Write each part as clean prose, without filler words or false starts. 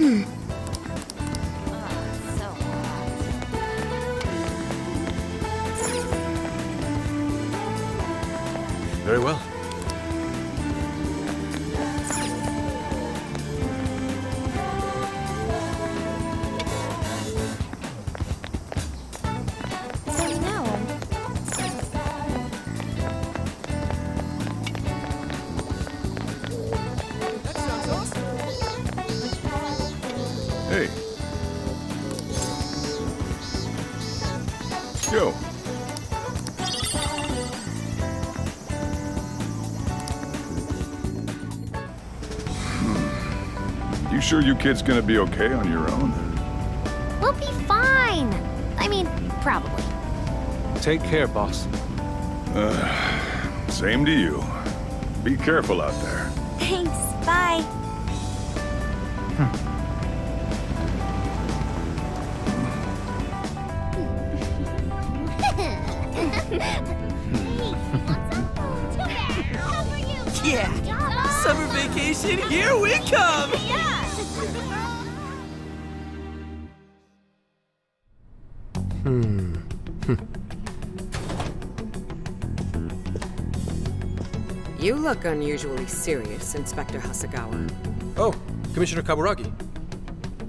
So hot. Very well. So now, Hey. Yo. You sure you kids gonna be okay on your own? we'll be fine. I mean, probably. Take care, boss. Same to you. Be careful out there. Thanks. Bye. Yeah! Summer vacation, here we come! You look unusually serious, Inspector Hasagawa. Oh, Commissioner Kaburagi.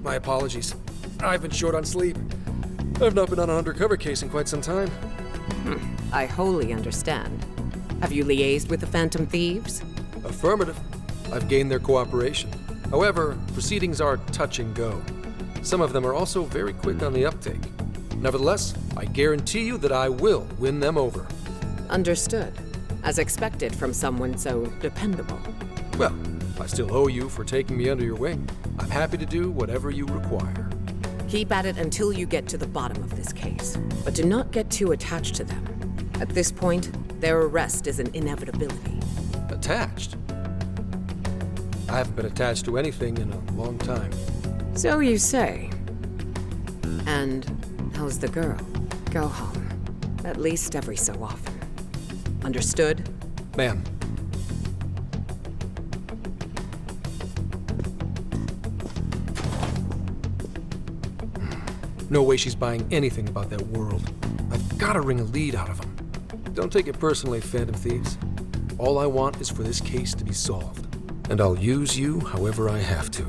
My apologies. I've been short on sleep. I've not been on an undercover case in quite some time. I wholly understand. Have you liaised with the Phantom Thieves? Affirmative. I've gained their cooperation. However, proceedings are touch and go. Some of them are also very quick on the uptake. Nevertheless, I guarantee you that I will win them over. Understood. As expected from someone so dependable. Well, I still owe you for taking me under your wing. I'm happy to do whatever you require. Keep at it until you get to the bottom of this case. But do not get too attached to them. At this point, their arrest is an inevitability. Attached? I haven't been attached to anything in a long time. So you say. And how's the girl? Go home. At least every so often. Understood? Ma'am. No way she's buying anything about that world. I've got to wring a lead out of them. Don't take it personally, Phantom Thieves. All I want is for this case to be solved. And I'll use you however I have to.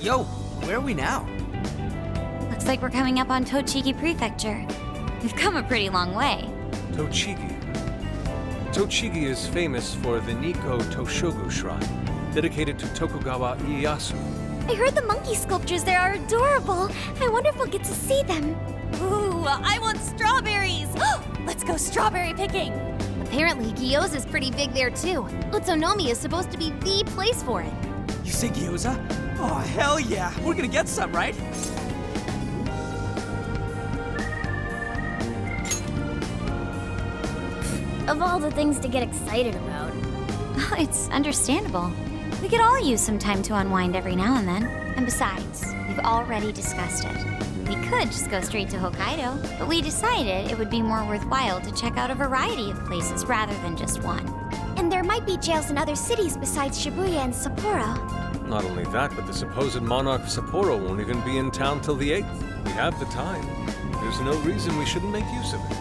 Yo, where are we now? Looks like we're coming up on Tochigi Prefecture. We've come a pretty long way. Tochigi. Tochigi is famous for the Nikko Toshogu Shrine, dedicated to Tokugawa Ieyasu. I heard the monkey sculptures there are adorable. I wonder if we'll get to see them. Ooh, I want strawberries! Let's go strawberry picking! Apparently, gyoza's pretty big there too. Utsunomi is supposed to be the place for it. You say gyoza? Oh, hell yeah! We're gonna get some, right? Of all the things to get excited about, it's understandable. We could all use some time to unwind every now and then. And besides, we've already discussed it. We could just go straight to Hokkaido, but we decided it would be more worthwhile to check out a variety of places rather than just one. And there might be jails in other cities besides Shibuya and Sapporo. Not only that, but the supposed monarch of Sapporo won't even be in town till the 8th. We have the time. There's no reason we shouldn't make use of it.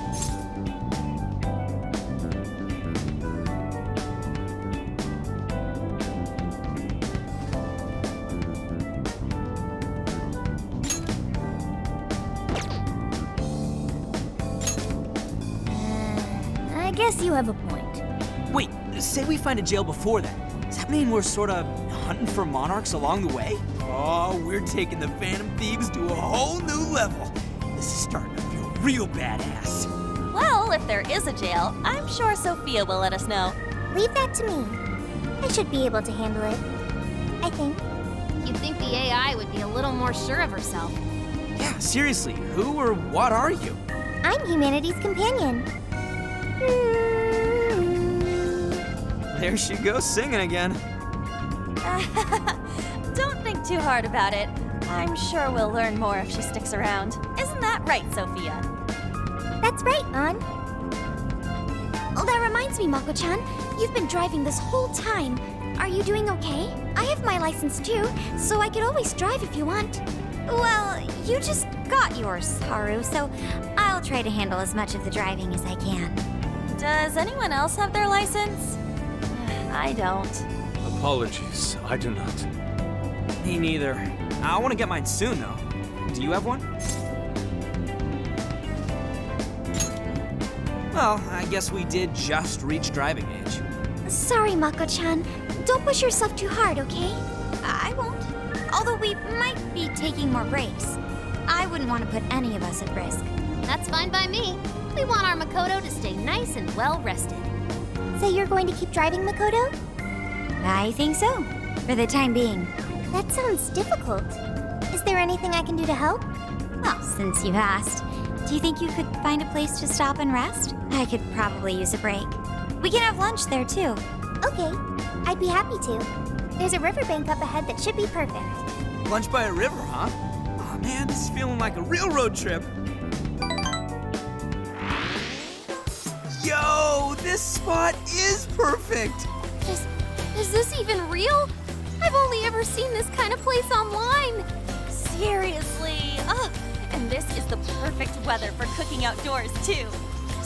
I guess you have a point. Wait, say we find a jail before that. Does that mean we're sorta hunting for monarchs along the way? Oh, we're taking the Phantom Thieves to a whole new level. This is starting to feel real badass. Well, if there is a jail, I'm sure Sophia will let us know. Leave that to me. I should be able to handle it. I think. You'd think the AI would be a little more sure of herself. Yeah, seriously, who or what are you? I'm humanity's companion. There she goes singing again. Don't think too hard about it. I'm sure we'll learn more if she sticks around. Isn't damn that right, Sophia. That's right, An. Oh, that reminds me, Mako-chan. You've been driving this whole time. Are you doing okay? I have my license too, so I could always drive if you want. Well, you just got yours, Haru, so I'll try to handle as much of the driving as I can. Does anyone else have their license? I don't. Apologies, I do not. Me neither. I want to get mine soon, though. Do you have one? Well, I guess we did just reach driving age. Sorry, Mako-chan. Don't push yourself too hard, okay? I won't. Although we might be taking more breaks. I wouldn't want to put any of us at risk. That's fine by me. We want our Makoto to stay nice and well rested. So you're going to keep driving, Makoto? I think so, for the time being. That sounds difficult. Is there anything I can do to help? Well, since you've asked, do you think you could find a place to stop and rest? I could probably use a break. We can have lunch there, too. Okay, I'd be happy to. There's a riverbank up ahead that should be perfect. Lunch by a river, huh? Oh man, this is feeling like a real road trip. Yo, this spot is perfect. Is this even real? I've only ever seen this kind of place online. Seriously. Ugh. And this is the perfect weather for cooking outdoors, too.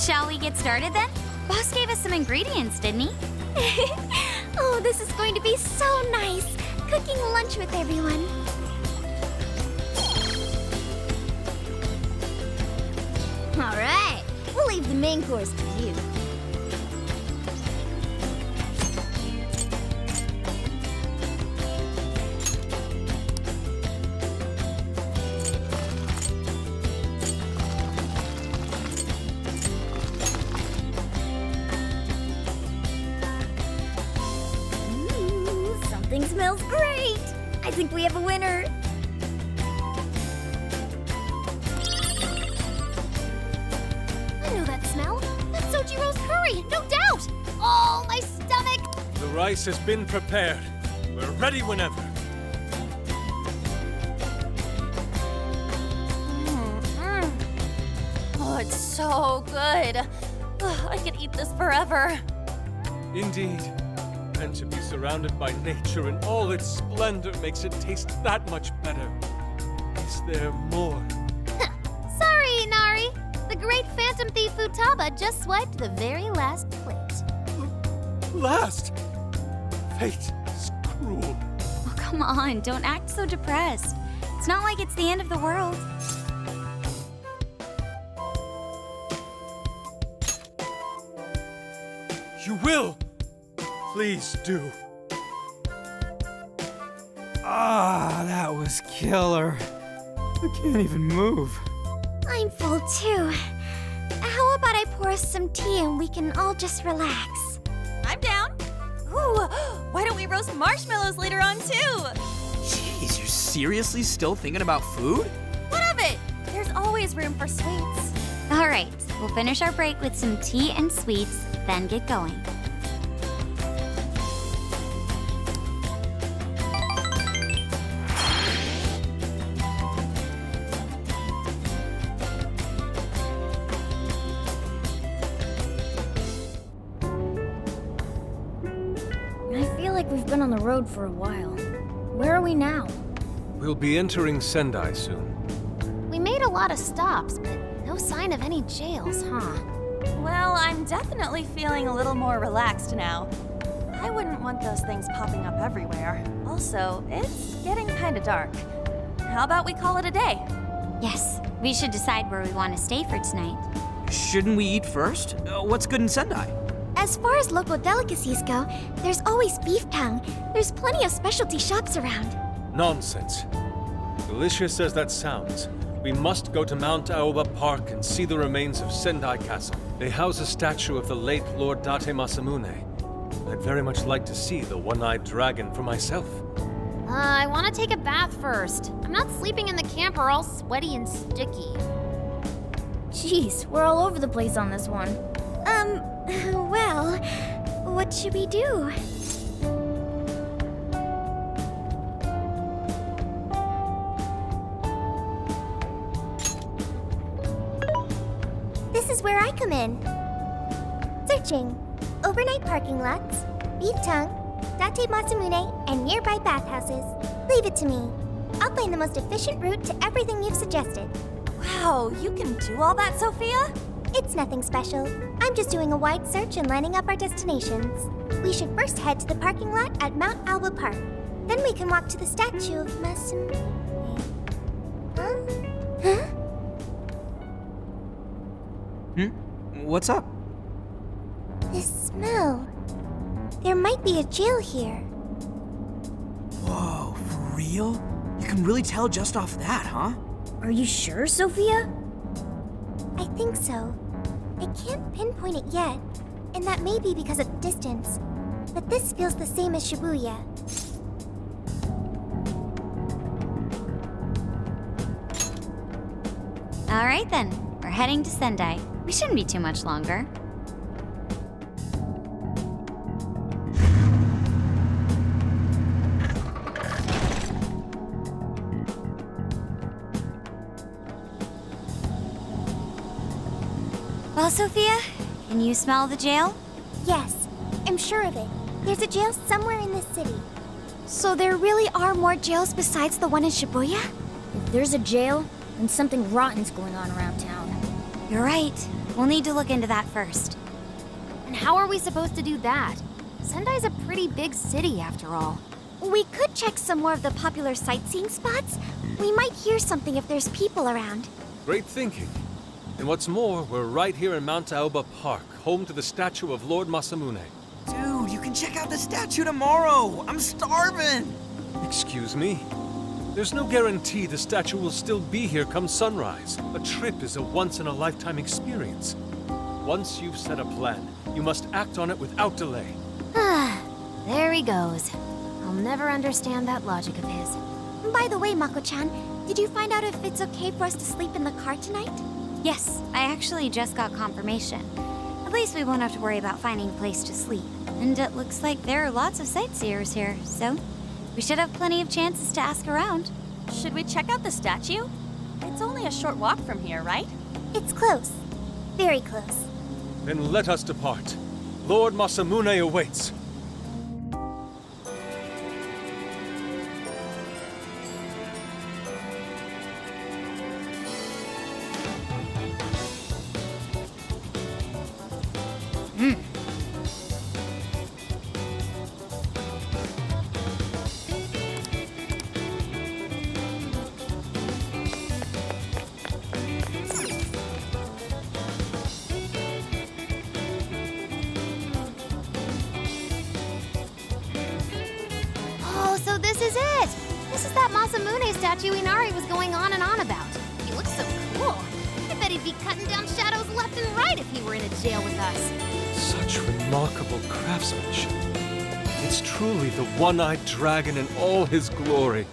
Shall we get started then? Boss gave us some ingredients, didn't he? Oh, this is going to be so nice, cooking lunch with everyone. All right, we'll leave the main course to you. Something smells great! I think we have a winner! I know that smell. That's Sojiro's curry, no doubt. Oh, my stomach. The rice has been prepared. We're ready whenever. Oh, it's so good. Ugh, I could eat this forever. Indeed. And to be surrounded by nature in all its splendor makes it taste that much better. Is there more? Sorry, Inari. The great Phantom Thief Futaba just swiped the very last plate. Last! Fate is cruel. Oh, come on, don't act so depressed. It's not like it's the end of the world. You will! Please do. Ah, that was killer. I can't even move. I'm full too. How about I pour us some tea and we can all just relax? I'm down. Ooh, why don't we roast marshmallows later on, too? Jeez, you're seriously still thinking about food? What of it? There's always room for sweets. All right, we'll finish our break with some tea and sweets, then get going. I feel like we've been on the road for a while. Where are we now? We'll be entering Sendai soon. We made a lot of stops, but no sign of any jails, huh? Well, I'm definitely feeling a little more relaxed now. I wouldn't want those things popping up everywhere. Also, it's getting kind of dark. How about we call it a day? Yes, we should decide where we want to stay for tonight. Shouldn't we eat first? What's good in Sendai? As far as local delicacies go, there's always beef tongue. There's plenty of specialty shops around. Nonsense. Delicious as that sounds, we must go to Mount Aoba Park and see the remains of Sendai Castle. They house a statue of the late Lord Date Masamune. I'd very much like to see the one-eyed dragon for myself. I want to take a bath first. I'm not sleeping in the camper all sweaty and sticky. Jeez, we're all over the place on this one. Well, what should we do? is where I come in. Searching. Overnight parking lots, beef tongue, Date Masamune, and nearby bathhouses. Leave it to me. I'll find the most efficient route to everything you've suggested. Wow, you can do all that, Sophia? It's nothing special. I'm just doing a wide search and lining up our destinations. We should first head to the parking lot at Mount Alba Park. Then we can walk to the statue of Masamune. Huh? What's up? This smell. There might be a jail here. Whoa, for real? You can really tell just off that, huh? Are you sure, Sophia? I think so. I can't pinpoint it yet, and that may be because of distance. But this feels the same as Shibuya. All right then, we're heading to Sendai. We shouldn't be too much longer. Well, Sophia, can you smell the jail? Yes, I'm sure of it. There's a jail somewhere in this city. So there really are more jails besides the one in Shibuya? If there's a jail, then something rotten's going on around town. You're right. We'll need to look into that first. And how are we supposed to do that? Sendai's a pretty big city, after all. We could check some more of the popular sightseeing spots. We might hear something if there's people around. Great thinking. And what's more, we're right here in Mount Aoba Park, home to the statue of Lord Masamune. Dude, you can check out the statue tomorrow. I'm starving. Excuse me? There's no guarantee the statue will still be here come sunrise. A trip is a once-in-a-lifetime experience. Once you've set a plan, you must act on it without delay. There he goes. I'll never understand that logic of his. By the way, Mako-chan, did you find out if it's okay for us to sleep in the car tonight? Yes, I actually just got confirmation. At least we won't have to worry about finding a place to sleep. And it looks like there are lots of sightseers here, so we should have plenty of chances to ask around. Should we check out the statue? It's only a short walk from here, right? It's close. Very close. Then let us depart. Lord Masamune awaits. Oh, so this is it! This is that Masamune statue Inari was going on and on about. He looks so cool. I bet he'd be cutting down shadows left and right if he were in a jail with us. Such remarkable craftsmanship. It's truly the one-eyed dragon in all his glory.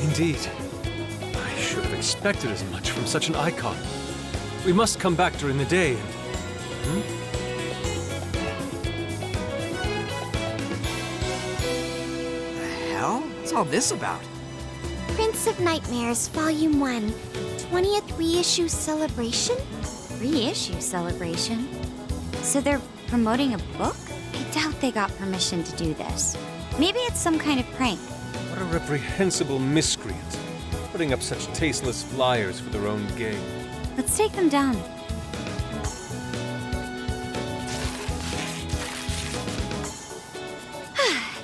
Indeed. I should have expected as much from such an icon. We must come back during the day and... The hell? What's all this about? Prince of Nightmares, Volume 1, 20th reissue celebration? Reissue celebration? So they're promoting a book? I doubt they got permission to do this. Maybe it's some kind of prank. What a reprehensible miscreant, putting up such tasteless flyers for their own gain. Let's take them down.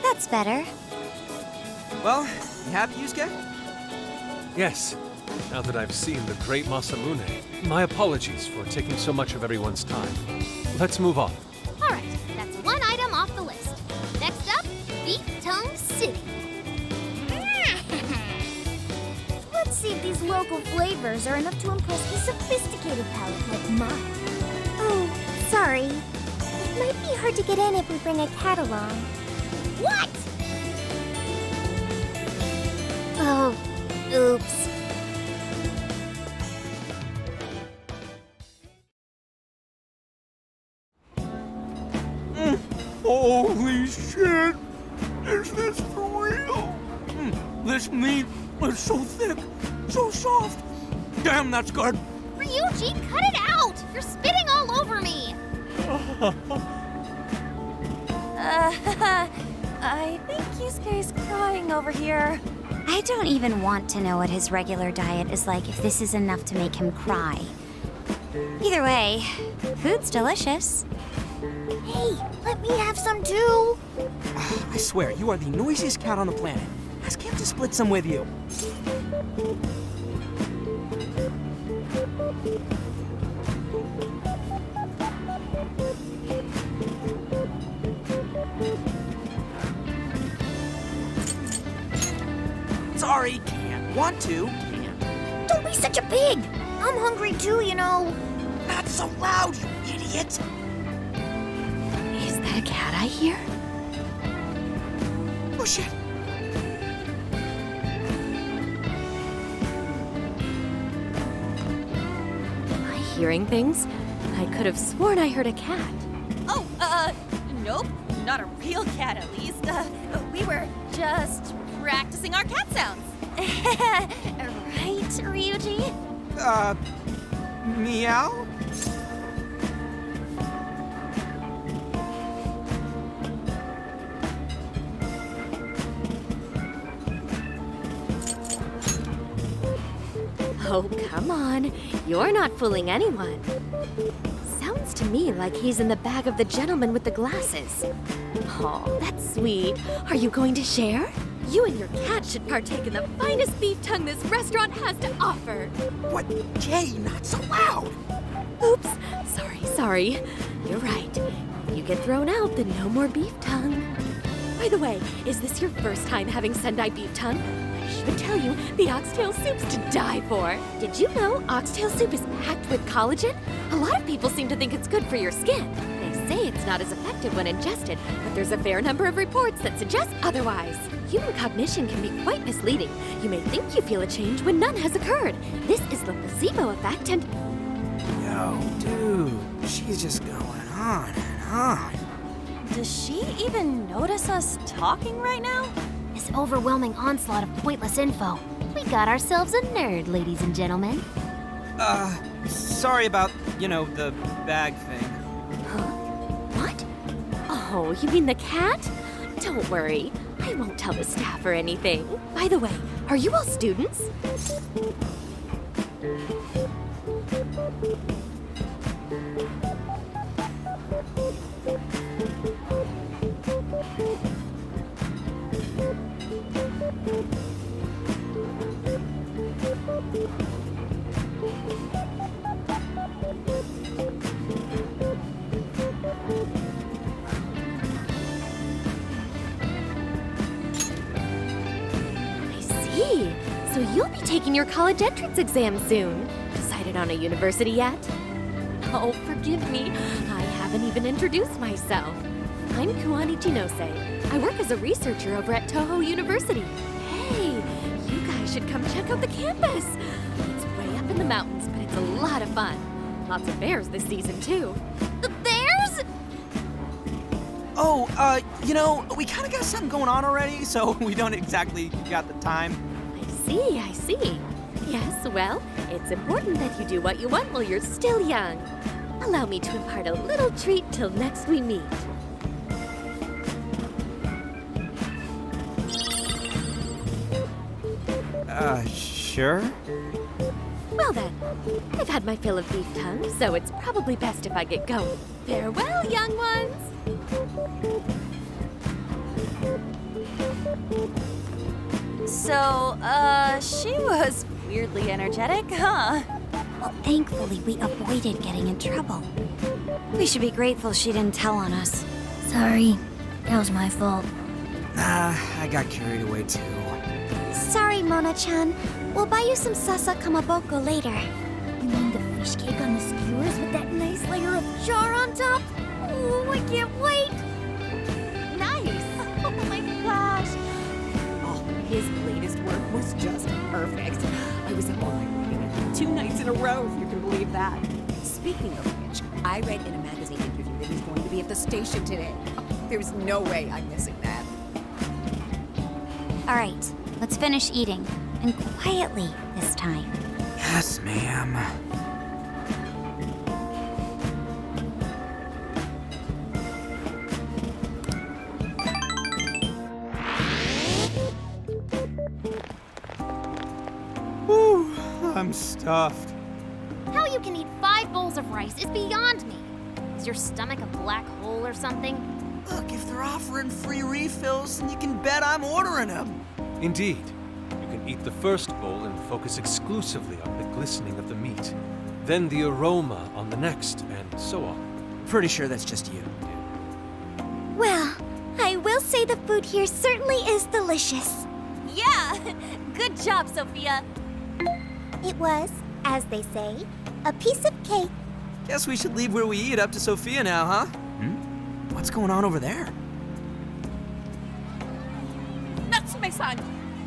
That's better. Well, you happy, Yusuke? Yes, now that I've seen the great Masamune, my apologies for taking so much of everyone's time. Let's move on. All right, that's one item off the list. Next up, Beef Tongue City. local flavors are enough to impress a sophisticated palate like mine. Oh, sorry. It might be hard to get in if we bring a cat along. What? Oh, oops. Holy shit! Is this for real? This meat is so thick, so soft. Damn, that's good. Ryuji, cut it out! You're spitting all over me! I think Yusuke's crying over here. I don't even want to know what his regular diet is like if this is enough to make him cry. Either way, food's delicious. Hey, let me have some too. I swear, you are the noisiest cat on the planet. Ask him to split some with you. Sorry, can't. Want to, can't. Don't be such a pig. I'm hungry too, you know. Not so loud, you idiot! Is that a cat I hear? Oh shit! Am I hearing things? I could have sworn I heard a cat. Oh, nope. Not a real cat, at least. We were just practicing our cat sounds. Right, Ryuji? Meow? Oh, come on. You're not fooling anyone. Sounds to me like he's in the bag of the gentleman with the glasses. Oh, that's sweet. Are you going to share? You and your cat should partake in the finest beef tongue this restaurant has to offer. What? Jay, not so loud! Oops. Sorry. You're right. If you get thrown out, then no more beef tongue. By the way, is this your first time having Sendai beef tongue? I should tell you, the oxtail soup's to die for. Did you know oxtail soup is packed with collagen? A lot of people seem to think it's good for your skin. They say it's not as effective when ingested, but there's a fair number of reports that suggest otherwise. Human cognition can be quite misleading. You may think you feel a change when none has occurred. This is the placebo effect and... Yo, dude, she's just going on and on. Does she even notice us talking right now? This overwhelming onslaught of pointless info. We got ourselves a nerd, ladies and gentlemen. Sorry about, the bag thing. Huh? What? Oh, you mean the cat? Don't worry. I won't tell the staff or anything. By the way, are you all students? So you'll be taking your college entrance exam soon. Decided on a university yet? Oh, forgive me. I haven't even introduced myself. I'm Kuani Chinose. I work as a researcher over at Toho University. Hey, you guys should come check out the campus. It's way up in the mountains, but it's a lot of fun. Lots of bears this season, too. The bears? Oh, we kind of got something going on already, so we don't exactly got the time. I see. Yes, well, it's important that you do what you want while you're still young. Allow me to impart a little treat till next we meet. Sure? Well then, I've had my fill of beef tongue, so it's probably best if I get going. Farewell, young ones! So, she was weirdly energetic, huh? Well, thankfully, we avoided getting in trouble. We should be grateful she didn't tell on us. Sorry, that was my fault. I got carried away too. Sorry, Mona-chan. We'll buy you some sasa kamaboko later. You mean the fish cake on the skewers with that nice layer of char on top? Oh, I can't wait! Nice! Oh my gosh! Oh, his latest work was just perfect. I was up all night reading it 2 nights in a row, if you can believe that. Speaking of which, I read in a magazine interview that he's going to be at the station today. There's no way I'm missing that. All right, let's finish eating. And quietly this time. Yes, ma'am. Whew, I'm stuffed. How you can eat 5 bowls of rice is beyond me. Is your stomach a black hole or something? Look, if they're offering free refills, then you can bet I'm ordering them. Indeed. You can eat the first bowl and focus exclusively on the glistening of the meat. Then the aroma on the next, and so on. Pretty sure that's just you, dude. Well, I will say the food here certainly is delicious. Yeah! Good job, Sophia! It was, as they say, a piece of cake. Guess we should leave where we eat up to Sophia now, huh? What's going on over there? Natsume-san,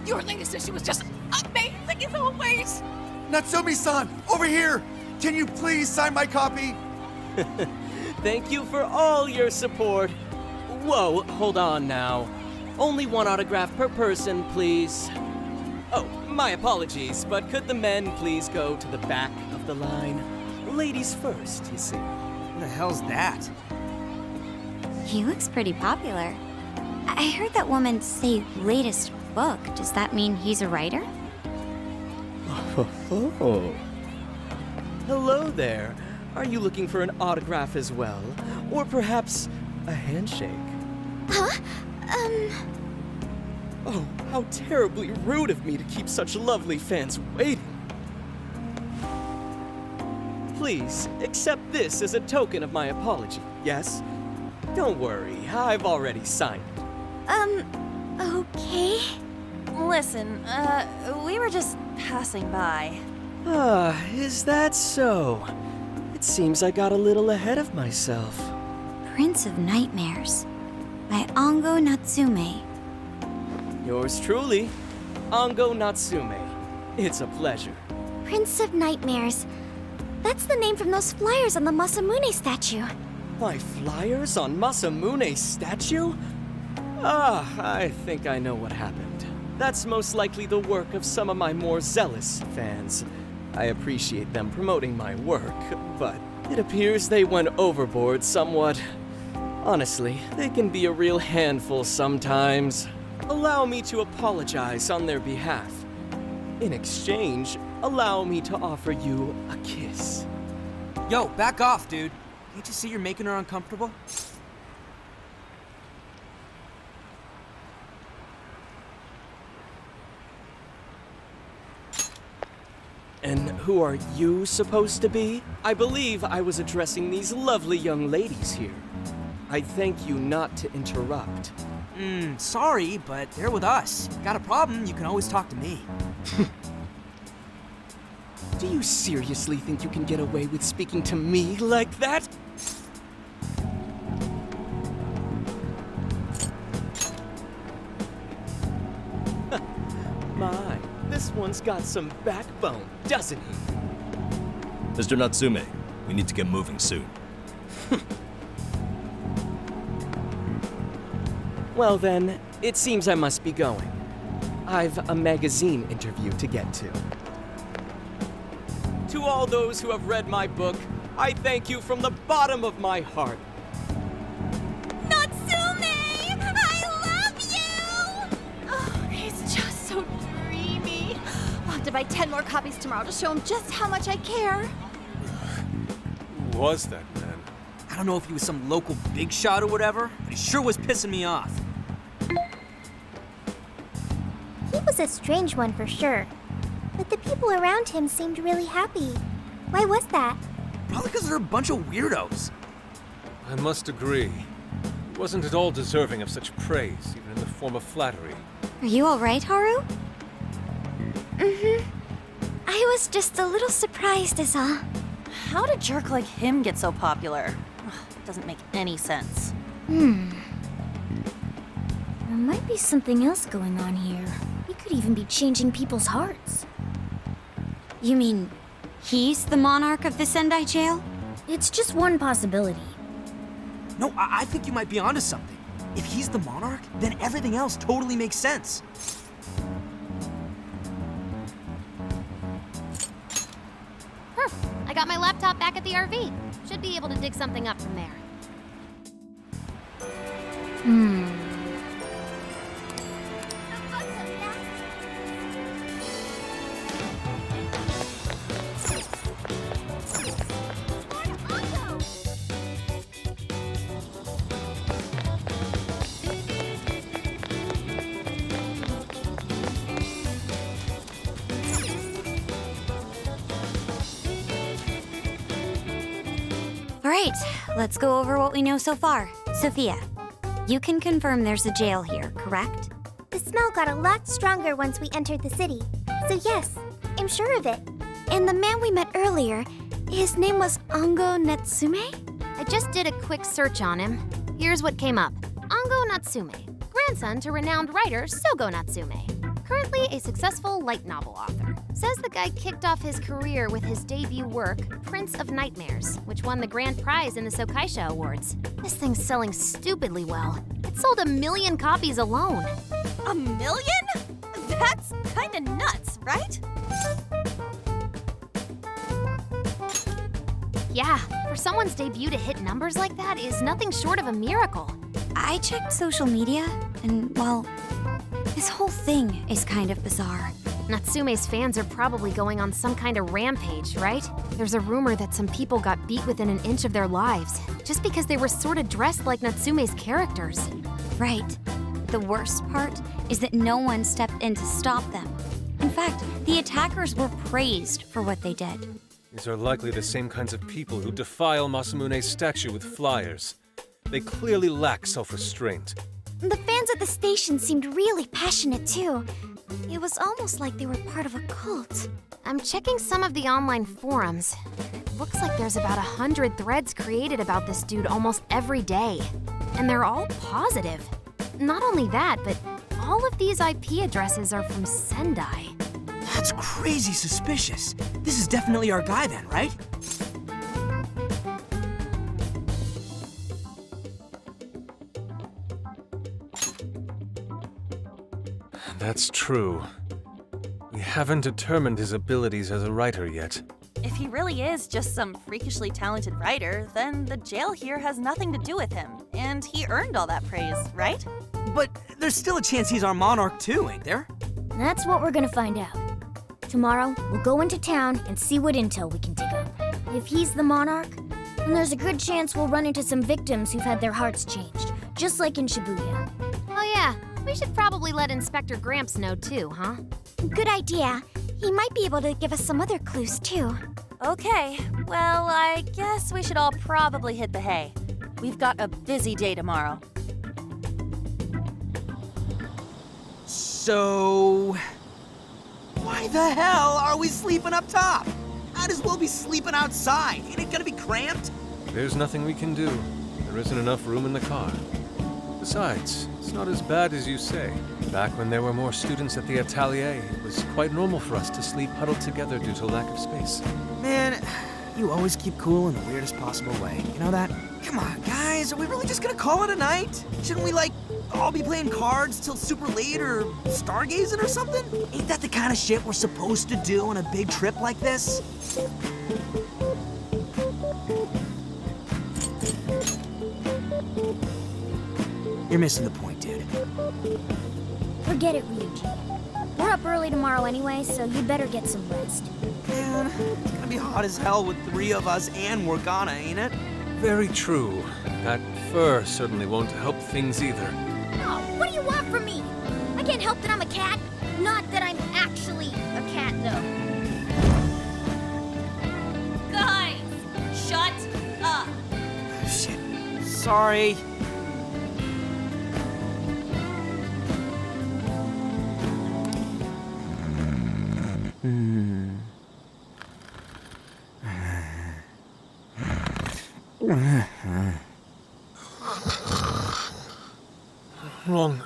your latest issue was just amazing as always. Natsumi-san, over here! Can you please sign my copy? Thank you for all your support. Whoa, hold on now. Only 1 autograph per person, please. Oh, my apologies, but could the men please go to the back of the line? Ladies first, you see. What the hell's that? He looks pretty popular. I heard that woman say latest book. Does that mean he's a writer? Oh. Hello there. Are you looking for an autograph as well? Or perhaps a handshake? Huh? Oh, how terribly rude of me to keep such lovely fans waiting. Please, accept this as a token of my apology, yes? Don't worry, I've already signed it. Okay. Listen, we were just passing by. Ah, is that so? It seems I got a little ahead of myself. Prince of Nightmares by Ango Natsume. Yours truly, Ango Natsume. It's a pleasure. Prince of Nightmares. That's the name from those flyers on the Masamune statue. My flyers on Masamune's statue? Ah, I think I know what happened. That's most likely the work of some of my more zealous fans. I appreciate them promoting my work, but it appears they went overboard somewhat. Honestly, they can be a real handful sometimes. Allow me to apologize on their behalf. In exchange, allow me to offer you a kiss. Yo, back off, dude. Can't you see you're making her uncomfortable? And who are you supposed to be? I believe I was addressing these lovely young ladies here. I thank you not to interrupt. Sorry, but they're with us. Got a problem, you can always talk to me. Do you seriously think you can get away with speaking to me like that? My, this one's got some backbone, doesn't he? Mr. Natsume, we need to get moving soon. Well then, it seems I must be going. I've a magazine interview to get to. To all those who have read my book, I thank you from the bottom of my heart. Natsume! I love you! Oh, he's just so dreamy. I'll have to buy 10 more copies tomorrow to show him just how much I care. Who was that man? I don't know if he was some local big shot or whatever, but he sure was pissing me off. He was a strange one for sure. But the people around him seemed really happy. Why was that? Probably because they're a bunch of weirdos. I must agree. He wasn't at all deserving of such praise, even in the form of flattery. Are you all right, Haru? I was just a little surprised is all. How'd a jerk like him get so popular? Ugh, it doesn't make any sense. There might be something else going on here. He could even be changing people's hearts. You mean, he's the monarch of the Sendai jail? It's just one possibility. No, I think you might be onto something. If he's the monarch, then everything else totally makes sense. I got my laptop back at the RV. Should be able to dig something up from there. All right, let's go over what we know so far. Sophia, you can confirm there's a jail here, correct? The smell got a lot stronger once we entered the city. So yes, I'm sure of it. And the man we met earlier, his name was Ango Natsume? I just did a quick search on him. Here's what came up. Ango Natsume, grandson to renowned writer Sogo Natsume. Currently a successful light novel author. Says the guy kicked off his career with his debut work, Prince of Nightmares, which won the grand prize in the Sokaisha Awards. This thing's selling stupidly well. It sold 1 million copies alone. 1 million? That's kinda nuts, right? Yeah, for someone's debut to hit numbers like that is nothing short of a miracle. I checked social media, and well, this whole thing is kind of bizarre. Natsume's fans are probably going on some kind of rampage, right? There's a rumor that some people got beat within an inch of their lives, just because they were sort of dressed like Natsume's characters. Right. The worst part is that no one stepped in to stop them. In fact, the attackers were praised for what they did. These are likely the same kinds of people who defile Masamune's statue with flyers. They clearly lack self-restraint. The fans at the station seemed really passionate too. It was almost like they were part of a cult. I'm checking some of the online forums. It looks like there's about 100 threads created about this dude almost every day. And they're all positive. Not only that, but all of these IP addresses are from Sendai. That's crazy suspicious. This is definitely our guy then, right? That's true. We haven't determined his abilities as a writer yet. If he really is just some freakishly talented writer, then the jail here has nothing to do with him, and he earned all that praise, right? But there's still a chance he's our monarch too, ain't there? That's what we're gonna find out. Tomorrow, we'll go into town and see what intel we can dig up. If he's the monarch, then there's a good chance we'll run into some victims who've had their hearts changed, just like in Shibuya. Oh yeah, we should probably let Inspector Gramps know too, huh? Good idea. He might be able to give us some other clues too. Okay, well, I guess we should all probably hit the hay. We've got a busy day tomorrow. So... why the hell are we sleeping up top? Might as well be sleeping outside. Ain't it gonna be cramped? There's nothing we can do. There isn't enough room in the car. Besides, it's not as bad as you say. Back when there were more students at the atelier, it was quite normal for us to sleep huddled together due to lack of space. Man, you always keep cool in the weirdest possible way. You know that? Come on, guys, are we really just gonna call it a night? Shouldn't we, like, all be playing cards till super late or stargazing or something? Ain't that the kind of shit we're supposed to do on a big trip like this? You're missing the point, dude. Forget it, Ryuji. We're up early tomorrow anyway, so you better get some rest. Man, it's gonna be hot as hell with 3 of us and Morgana, ain't it? Very true. That fur certainly won't help things either. Oh, what do you want from me? I can't help that I'm a cat. Not that I'm actually a cat, though. Guys, shut up. Shit. Sorry. Wrong.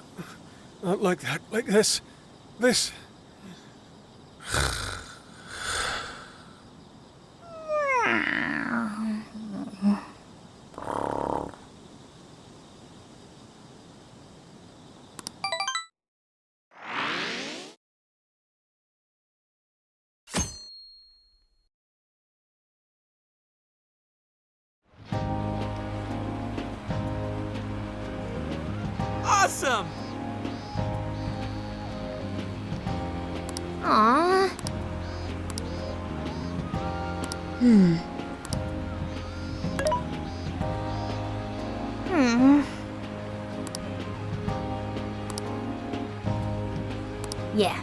Not like that. Like this. This. Awesome! Aww. Yeah.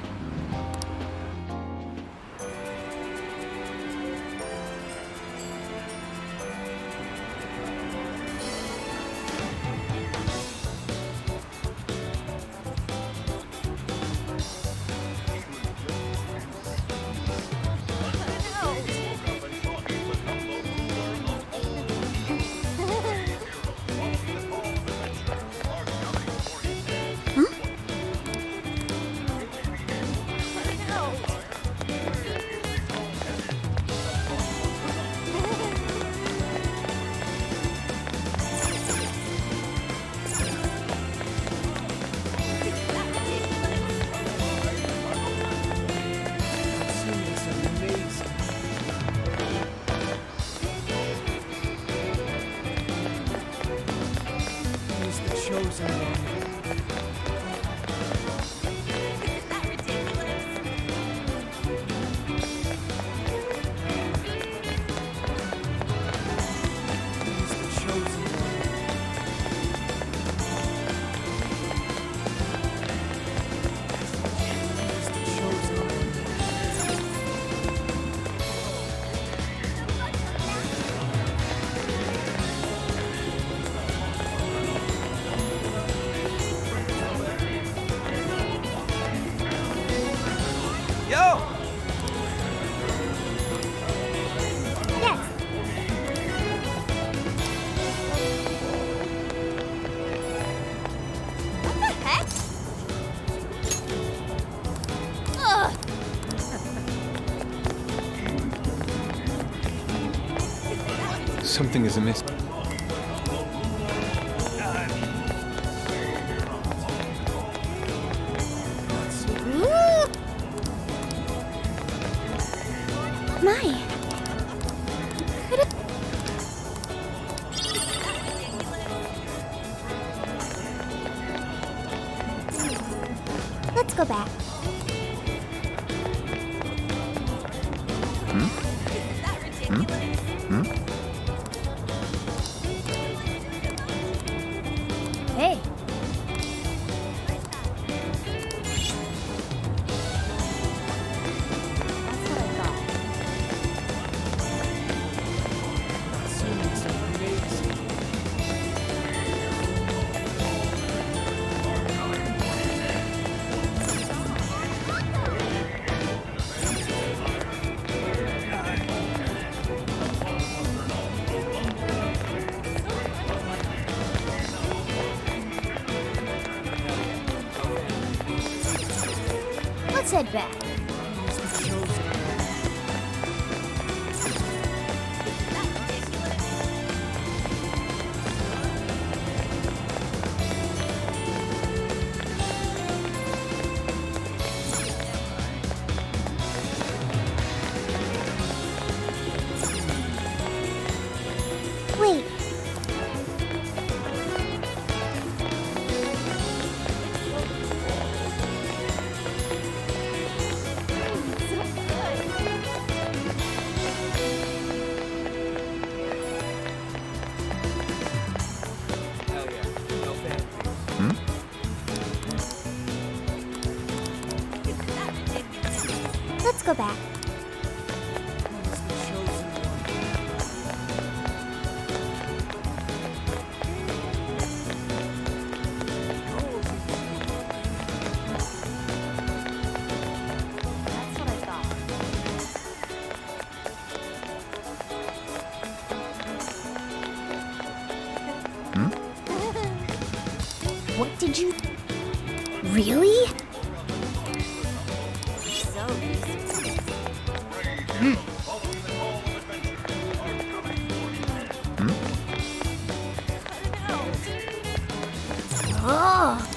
Something is amiss. My. Let's go back. Hey. Let's head back. Wait. Let's go back. That's what I thought. Did you... Really? So Oh.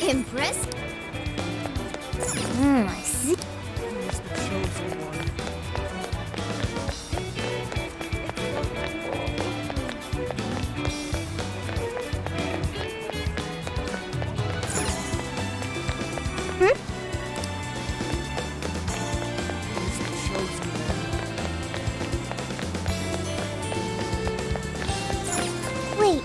Impressed? I see. Wait.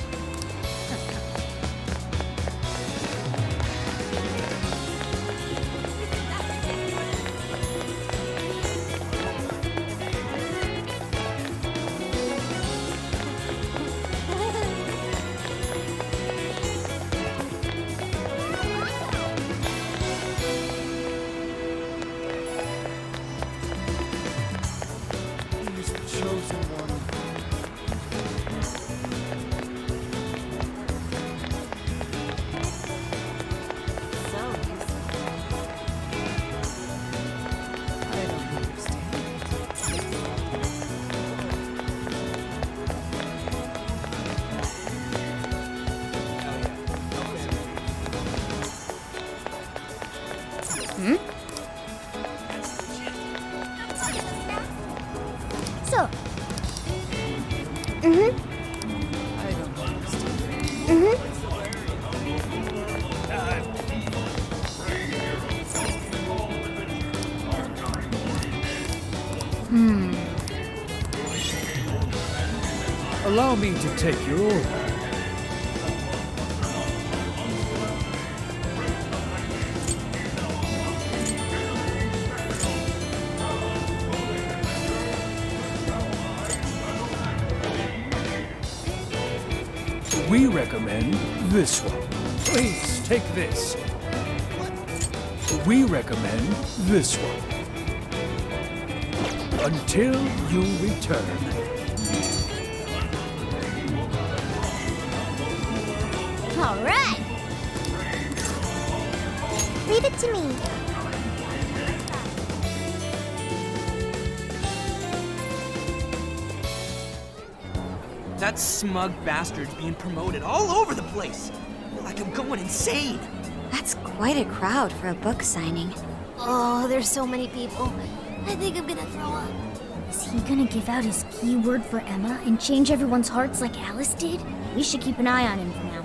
So. Allow me to take your order. We recommend this one. Please take this. We recommend this one. Until you return. All right. Leave it to me. That smug bastard's being promoted all over the place. I feel like I'm going insane. That's quite a crowd for a book signing. Oh, there's so many people. I think I'm gonna throw up. Is he gonna give out his keyword for Emma and change everyone's hearts like Alice did? We should keep an eye on him for now.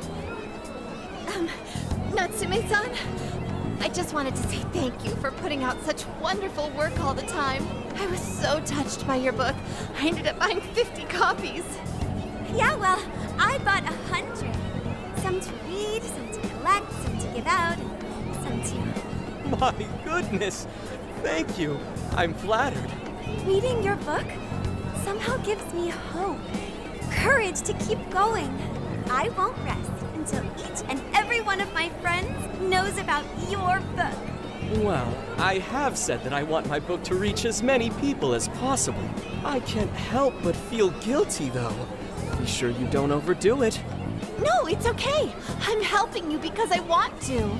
Natsume-san, I just wanted to say thank you for putting out such wonderful work all the time. I was so touched by your book. I ended up buying 50 copies. Yeah, well, I bought 100. Some to read, some to collect, some to give out, and some to... My goodness! Thank you. I'm flattered. Reading your book somehow gives me hope, courage to keep going. I won't rest until each and every one of my friends knows about your book. Well, I have said that I want my book to reach as many people as possible. I can't help but feel guilty, though. Be sure you don't overdo it. No, it's okay. I'm helping you because I want to.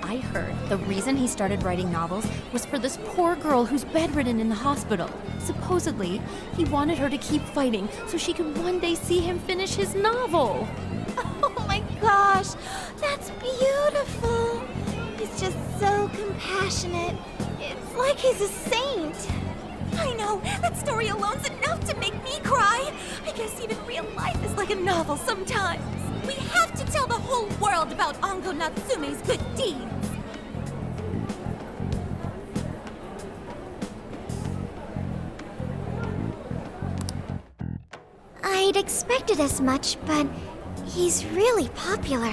I heard the reason he started writing novels was for this poor girl who's bedridden in the hospital. Supposedly, he wanted her to keep fighting so she could one day see him finish his novel. Oh my gosh, that's beautiful. He's just so compassionate. It's like he's a saint. I know, that story alone's enough to make me cry. I guess even real life is like a novel sometimes. We have to tell the whole world about Ango Natsume's good deeds. I'd expected as much, but he's really popular.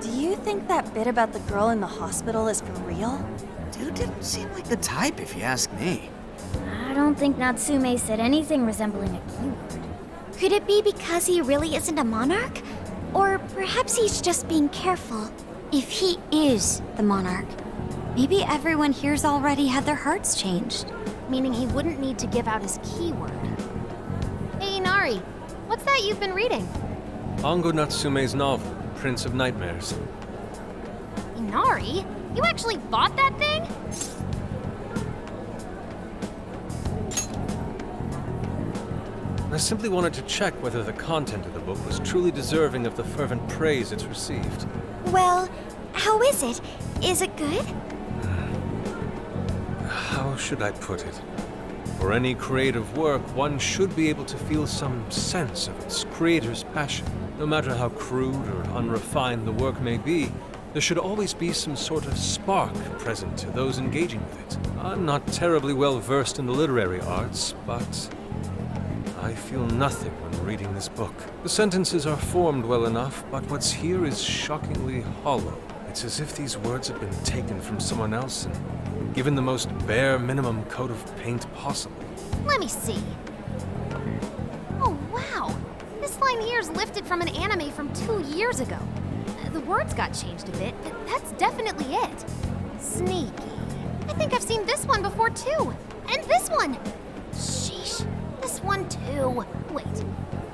Do you think that bit about the girl in the hospital is for real? Dude didn't seem like the type, if you ask me. I don't think Natsume said anything resembling a keyword. Could it be because he really isn't a monarch? Or perhaps he's just being careful. If he is the monarch, maybe everyone here's already had their hearts changed. Meaning he wouldn't need to give out his keyword. Hey, Inari, what's that you've been reading? Ango Natsume's novel, Prince of Nightmares. Inari? You actually bought that thing? I simply wanted to check whether the content of the book was truly deserving of the fervent praise it's received. Well, how is it? Is it good? How should I put it? For any creative work, one should be able to feel some sense of its creator's passion. No matter how crude or unrefined the work may be, there should always be some sort of spark present to those engaging with it. I'm not terribly well versed in the literary arts, but I feel nothing when reading this book. The sentences are formed well enough, but what's here is shockingly hollow. It's as if these words have been taken from someone else and given the most bare minimum coat of paint possible. Let me see. Oh, wow. This line here is lifted from an anime from 2 years ago. The words got changed a bit, but that's definitely it. Sneaky. I think I've seen this one before, too. And this one. Sheesh. This one, too. Wait.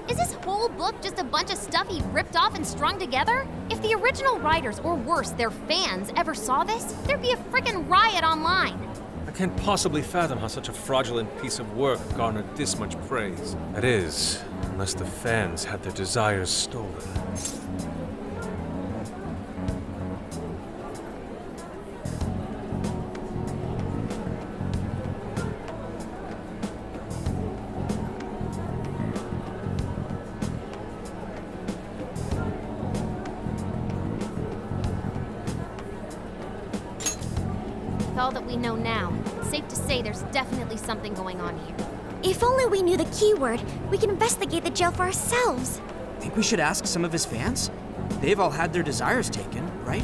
Is this whole book just a bunch of stuff he ripped off and strung together? If the original writers, or worse, their fans, ever saw this, there'd be a frickin' riot online. I can't possibly fathom how such a fraudulent piece of work garnered this much praise. That is, unless the fans had their desires stolen. With all that we know now, it's safe to say there's definitely something going on here. If only we knew the keyword, we can investigate the jail for ourselves. Think we should ask some of his fans? They've all had their desires taken, right?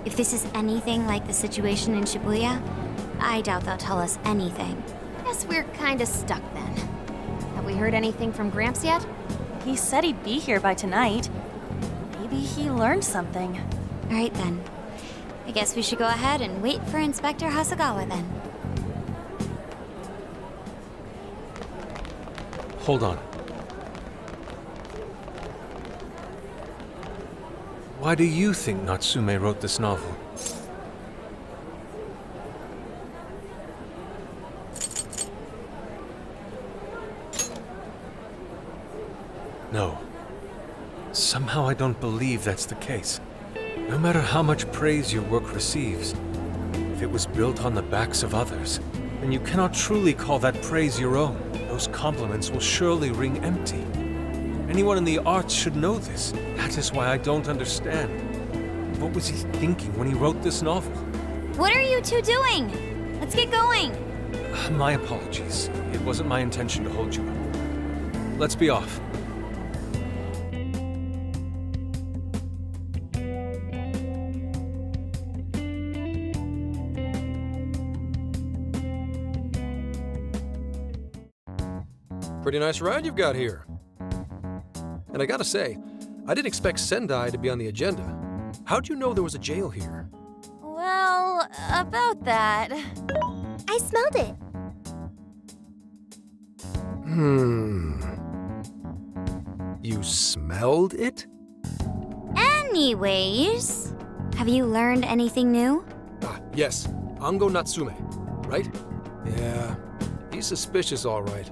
If this is anything like the situation in Shibuya, I doubt they'll tell us anything. Guess we're kinda stuck then. Have we heard anything from Gramps yet? He said he'd be here by tonight. Maybe he learned something. All right then. I guess we should go ahead and wait for Inspector Hasagawa then. Hold on. Why do you think Natsume wrote this novel? No. Somehow I don't believe that's the case. No matter how much praise your work receives, if it was built on the backs of others, then you cannot truly call that praise your own. Those compliments will surely ring empty. Anyone in the arts should know this. That is why I don't understand. What was he thinking when he wrote this novel? What are you two doing? Let's get going. My apologies. It wasn't my intention to hold you up. Let's be off. Pretty nice ride you've got here. And I gotta say, I didn't expect Sendai to be on the agenda. How'd you know there was a jail here? Well, about that. I smelled it. You smelled it? Anyways, have you learned anything new? Ah, yes. Ango Natsume, right? Yeah, he's suspicious, all right.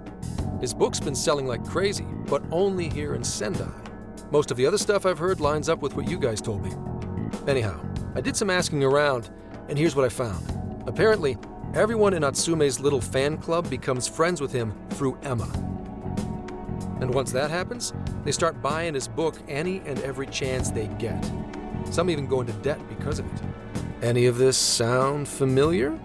His book's been selling like crazy, but only here in Sendai. Most of the other stuff I've heard lines up with what you guys told me. Anyhow, I did some asking around, and here's what I found. Apparently, everyone in Natsume's little fan club becomes friends with him through Emma. And once that happens, they start buying his book any and every chance they get. Some even go into debt because of it. Any of this sound familiar?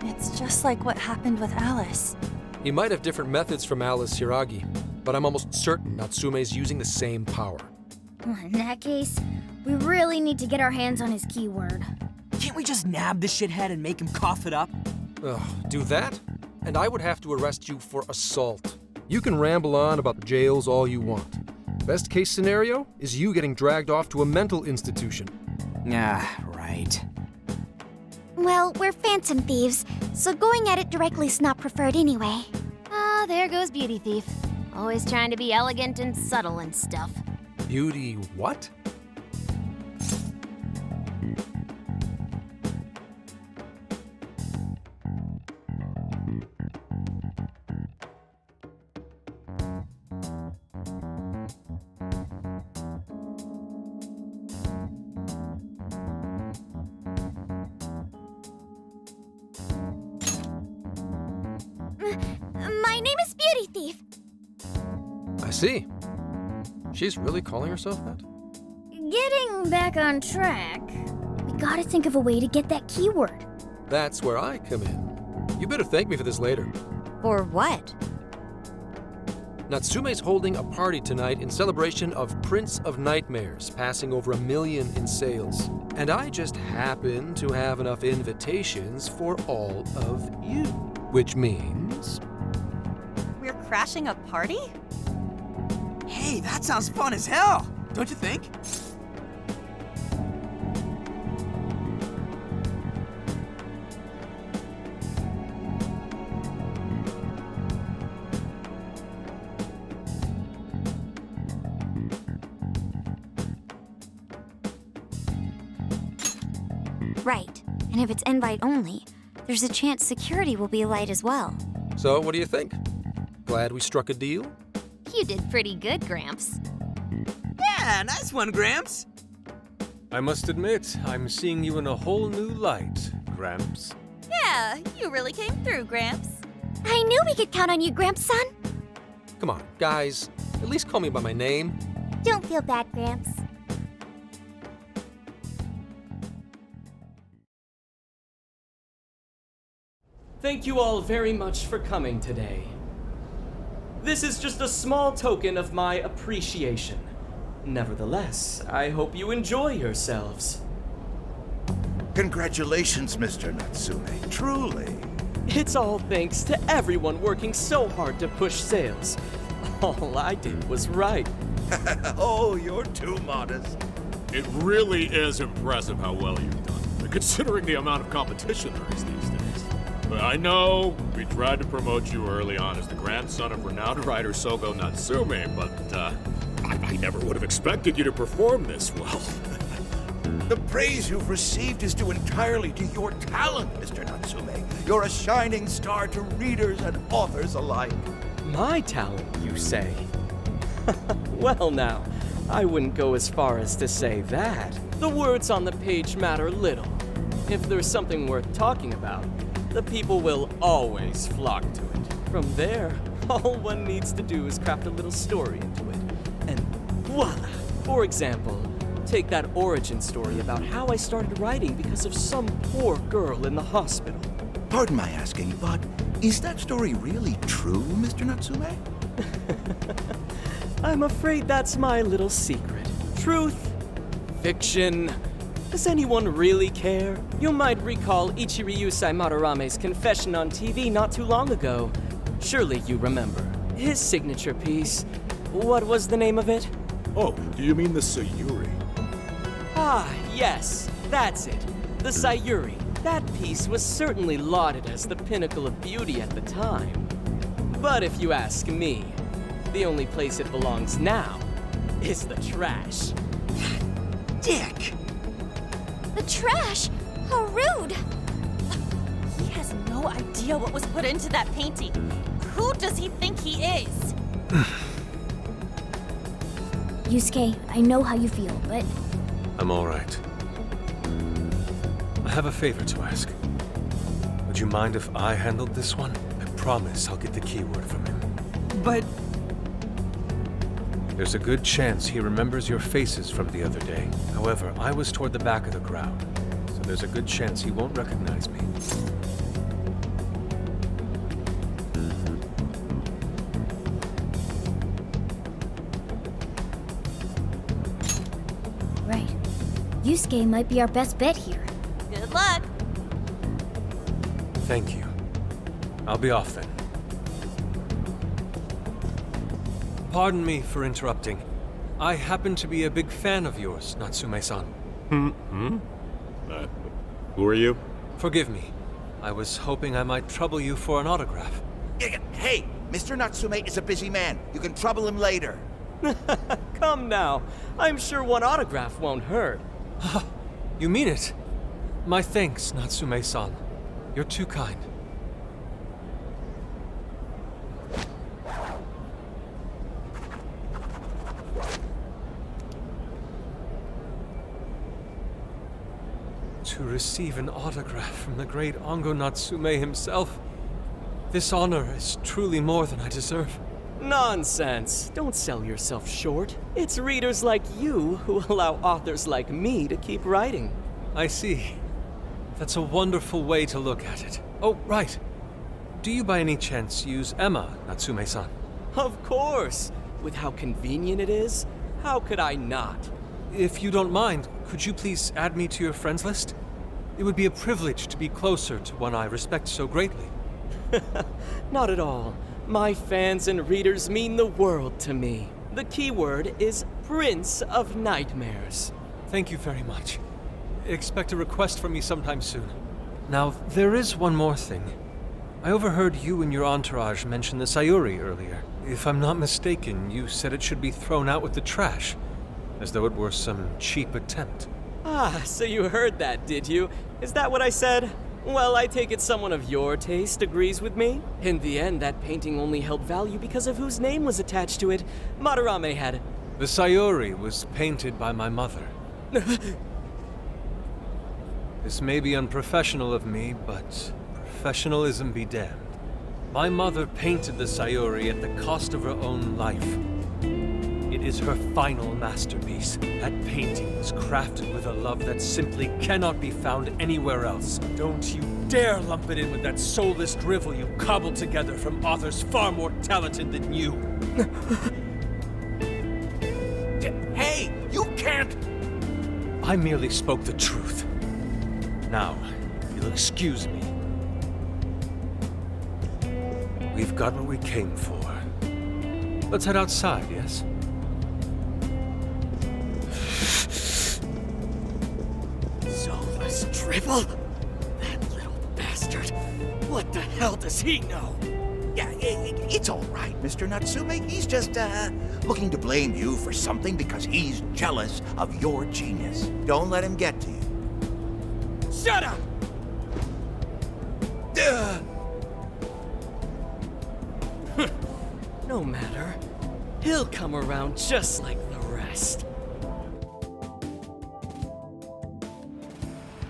It's just like what happened with Alice. He might have different methods from Alice Hiragi, but I'm almost certain Natsume's using the same power. In that case, we really need to get our hands on his keyword. Can't we just nab the shithead and make him cough it up? Ugh, do that? And I would have to arrest you for assault. You can ramble on about jails all you want, Best case scenario is you getting dragged off to a mental institution. Ah, right. Well, we're phantom thieves, so going at it directly's not preferred anyway. Ah, there goes Beauty Thief. Always trying to be elegant and subtle and stuff. Beauty what? My name is Beauty Thief. I see. She's really calling herself that? Getting back on track, we gotta think of a way to get that keyword. That's where I come in. You better thank me for this later. For what? Natsume's holding a party tonight in celebration of Prince of Nightmares, passing over 1 million in sales. And I just happen to have enough invitations for all of you. Which means... We're crashing a party? Hey, that sounds fun as hell, don't you think? Right. And if it's invite only, there's a chance security will be light as well. So, what do you think? Glad we struck a deal? You did pretty good, Gramps. Yeah, nice one, Gramps. I must admit, I'm seeing you in a whole new light, Gramps. Yeah, you really came through, Gramps. I knew we could count on you, Gramps-son. Come on, guys. At least call me by my name. Don't feel bad, Gramps. Thank you all very much for coming today. This is just a small token of my appreciation. Nevertheless, I hope you enjoy yourselves. Congratulations, Mr. Natsume. Truly. It's all thanks to everyone working so hard to push sales. All I did was write. Oh, you're too modest. It really is impressive how well you've done, considering the amount of competition there is these days. But I know we tried to promote you early on as the grandson of renowned writer Sogo Natsume, but I never would have expected you to perform this well. The praise you've received is due entirely to your talent, Mr. Natsume. You're a shining star to readers and authors alike. My talent, you say? Well now, I wouldn't go as far as to say that. The words on the page matter little. If there's something worth talking about, the people will always flock to it. From there, all one needs to do is craft a little story into it. And voila! For example, take that origin story about how I started writing because of some poor girl in the hospital. Pardon my asking, but is that story really true, Mr. Natsume? I'm afraid that's my little secret. Truth, fiction. Does anyone really care? You might recall Ichiryusai Madarame's confession on TV not too long ago. Surely you remember. His signature piece. What was the name of it? Oh, do you mean the Sayuri? Ah, yes, that's it. The Sayuri. That piece was certainly lauded as the pinnacle of beauty at the time. But if you ask me, the only place it belongs now is the trash. Dick! The trash? How rude! He has no idea what was put into that painting. Who does he think he is? Yusuke, I know how you feel, but... I'm all right. I have a favor to ask. Would you mind if I handled this one? I promise I'll get the keyword from him. But... There's a good chance he remembers your faces from the other day. However, I was toward the back of the crowd, so there's a good chance he won't recognize me. Right. Yusuke might be our best bet here. Good luck. Thank you. I'll be off then. Pardon me for interrupting. I happen to be a big fan of yours, Natsume-san. Who are you? Forgive me. I was hoping I might trouble you for an autograph. Hey, Mr. Natsume is a busy man. You can trouble him later. Come now. I'm sure one autograph won't hurt. You mean it? My thanks, Natsume-san. You're too kind. To receive an autograph from the great Ango Natsume himself, this honor is truly more than I deserve. Nonsense. Don't sell yourself short. It's readers like you who allow authors like me to keep writing. I see. That's a wonderful way to look at it. Oh, right. Do you by any chance use Emma, Natsume-san? Of course. With how convenient it is, how could I not? If you don't mind, could you please add me to your friends list? It would be a privilege to be closer to one I respect so greatly. Not at all. My fans and readers mean the world to me. The keyword is Prince of Nightmares. Thank you very much. Expect a request from me sometime soon. Now, there is one more thing. I overheard you and your entourage mention the Sayuri earlier. If I'm not mistaken, you said it should be thrown out with the trash, as though it were some cheap attempt. Ah, so you heard that, did you? Is that what I said? Well, I take it someone of your taste agrees with me. In the end, that painting only held value because of whose name was attached to it. Madarame had... The Sayuri was painted by my mother. This may be unprofessional of me, but professionalism be damned. My mother painted the Sayuri at the cost of her own life. It is her final masterpiece. That painting was crafted with a love that simply cannot be found anywhere else. Don't you dare lump it in with that soulless drivel you cobbled together from authors far more talented than you. Hey, you can't... I merely spoke the truth. Now, if you'll excuse me. We've got what we came for. Let's head outside, yes? Soulless drivel? That little bastard. What the hell does he know? Yeah, it's all right, Mr. Natsume. He's just, looking to blame you for something because he's jealous of your genius. Don't let him get to you. Shut up! No matter. He'll come around just like the rest.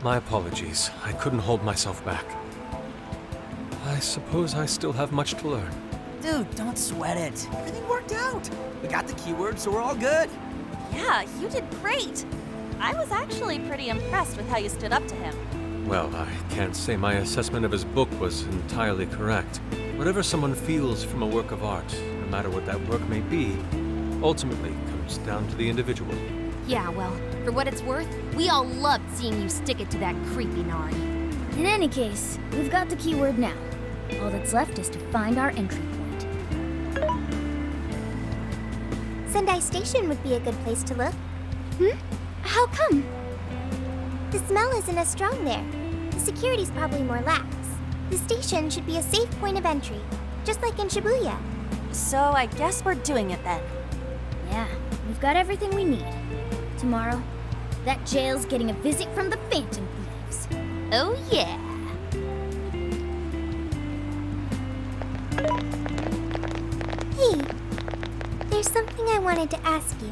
My apologies. I couldn't hold myself back. I suppose I still have much to learn. Dude, don't sweat it. Everything worked out. We got the keyword, so we're all good. Yeah, you did great. I was actually pretty impressed with how you stood up to him. Well, I can't say my assessment of his book was entirely correct. Whatever someone feels from a work of art, no matter what that work may be, ultimately comes down to the individual. Yeah, well, for what it's worth, we all loved seeing you stick it to that creepy Nari. In any case, we've got the keyword now. All that's left is to find our entry point. Sendai Station would be a good place to look. How come? The smell isn't as strong there. The security's probably more lax. The station should be a safe point of entry, just like in Shibuya. So I guess we're doing it then. Yeah, we've got everything we need. Tomorrow, that jail's getting a visit from the Phantom Thieves. Oh yeah. Hey, there's something I wanted to ask you.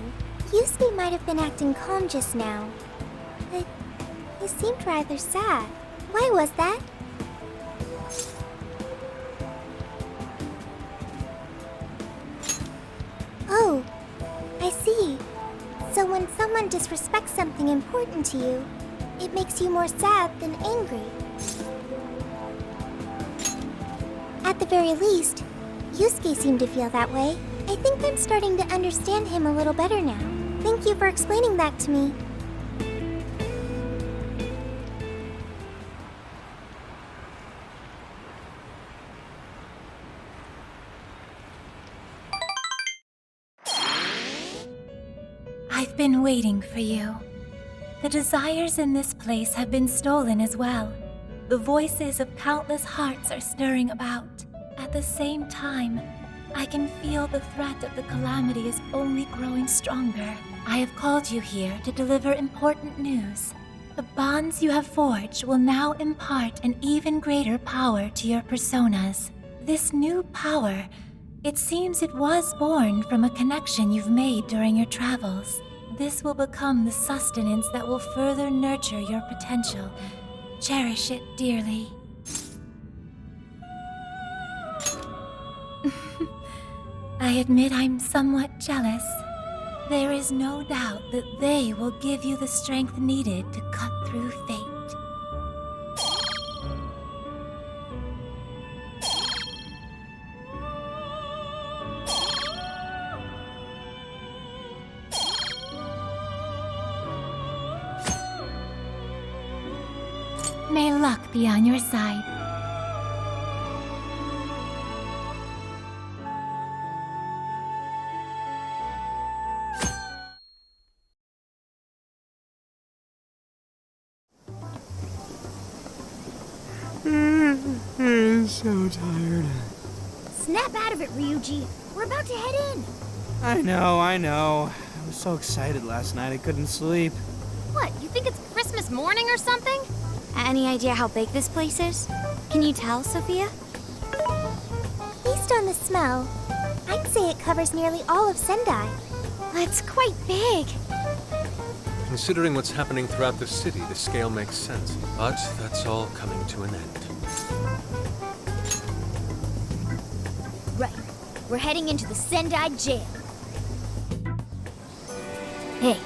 Yusuke might have been acting calm just now, but he seemed rather sad. Why was that? Oh, I see. So when someone disrespects something important to you, it makes you more sad than angry. At the very least, Yusuke seemed to feel that way. I think I'm starting to understand him a little better now. Thank you for explaining that to me. been waiting for you. The desires in this place have been stolen as well. The voices of countless hearts are stirring about. At the same time, I can feel the threat of the calamity is only growing stronger. I have called you here to deliver important news. The bonds you have forged will now impart an even greater power to your personas. This new power, it seems it was born from a connection you've made during your travels. This will become the sustenance that will further nurture your potential. Cherish it dearly. I admit I'm somewhat jealous. There is no doubt that they will give you the strength needed to cut through fate. May luck be on your side. I'm so tired. Snap out of it, Ryuji. We're about to head in. I know. I was so excited last night I couldn't sleep. What, you think it's Christmas morning or something? Any idea how big this place is? Can you tell, Sophia? Based on the smell, I'd say it covers nearly all of Sendai. That's quite big. Considering what's happening throughout the city, the scale makes sense. But that's all coming to an end. Right. We're heading into the Sendai jail. Hey.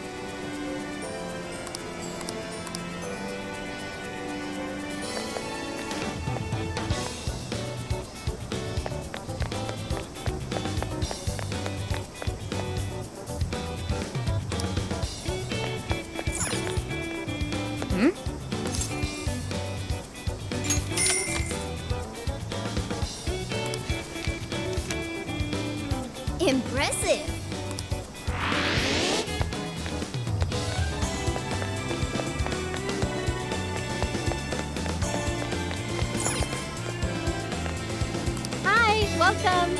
Impressive. Hi, welcome.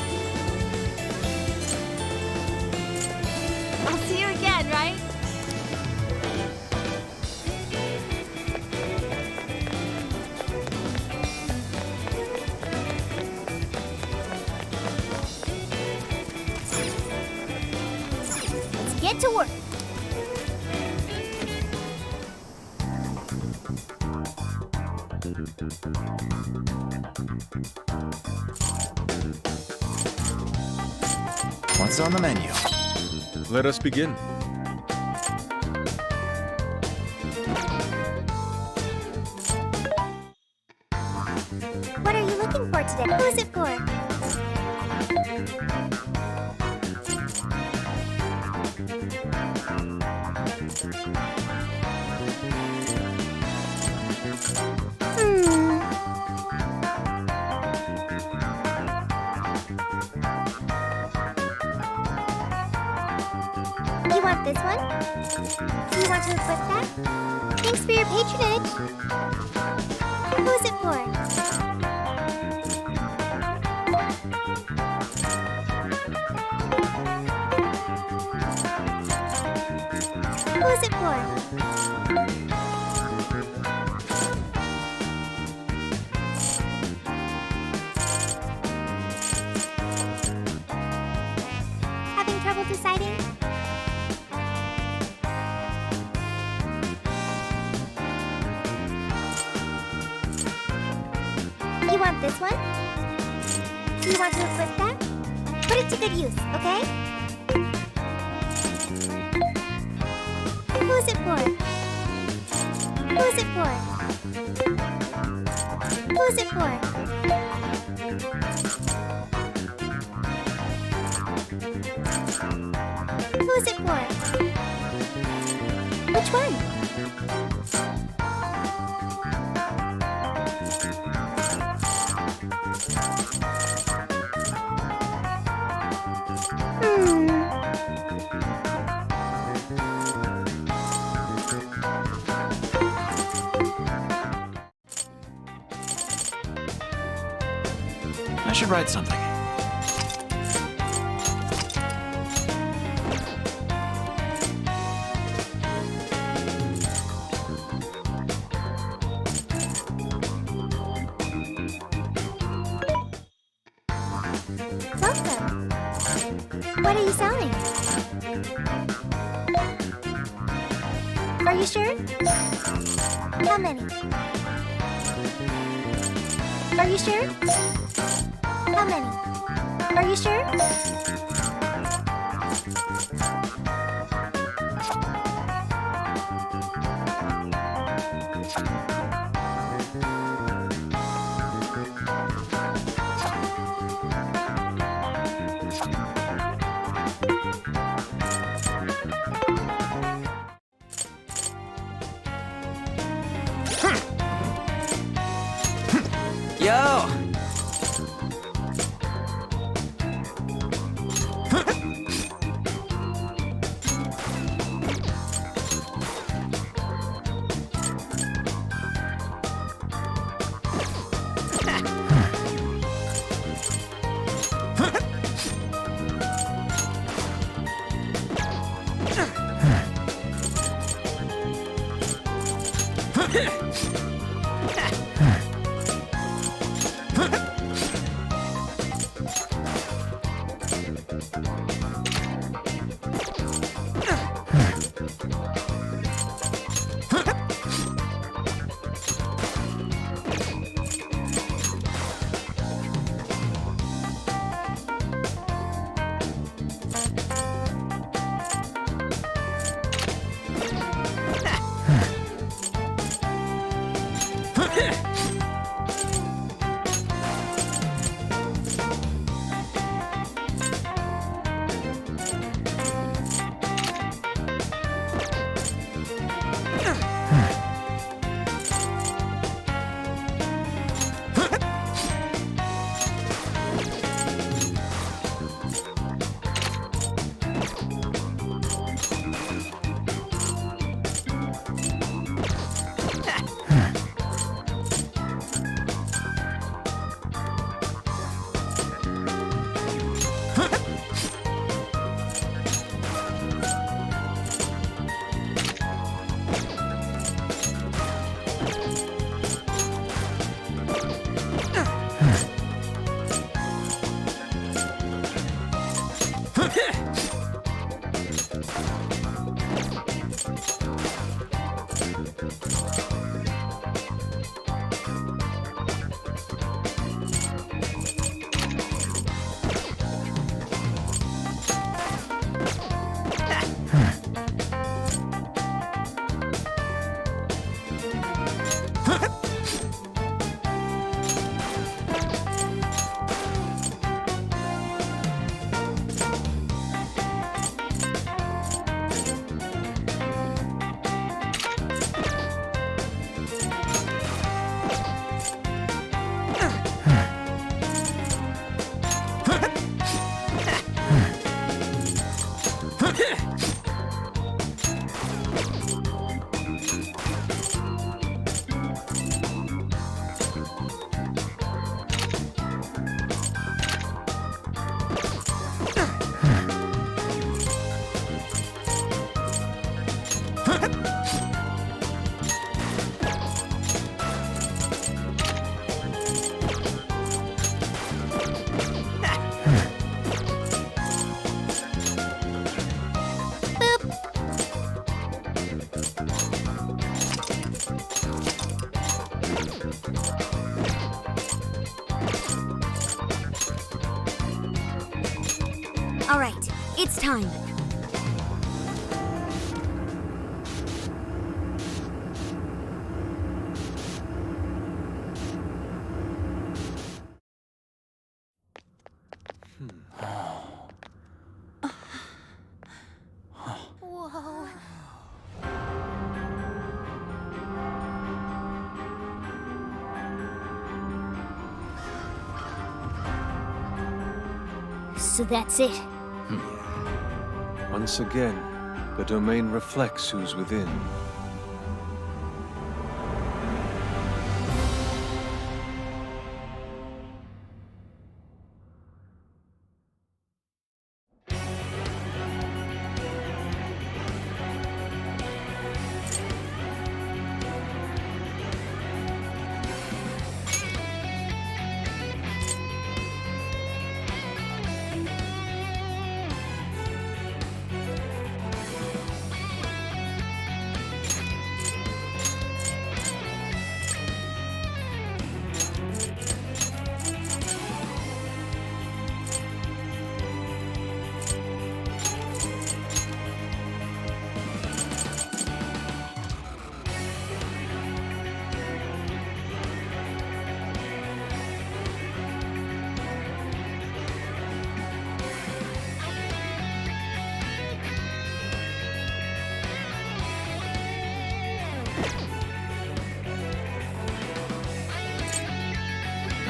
I'll see you again, right? Get to work. What's on the menu? Let us begin. What are you looking for today? Who is it for? You want this one? Do you want to equip that? Thanks for your patronage. Who is it for? Who is it for? Having trouble deciding? You want this one? Do you want to equip that? Put it to good use, okay? Who is it for? Who is it for? Who is it for? Who is it for? Which one? should write something. Welcome. What are you selling? Are you sure? How many? Are you sure? How many? Are you sure? Yo! All right, it's time. Whoa. So that's it. Once again, the domain reflects who's within.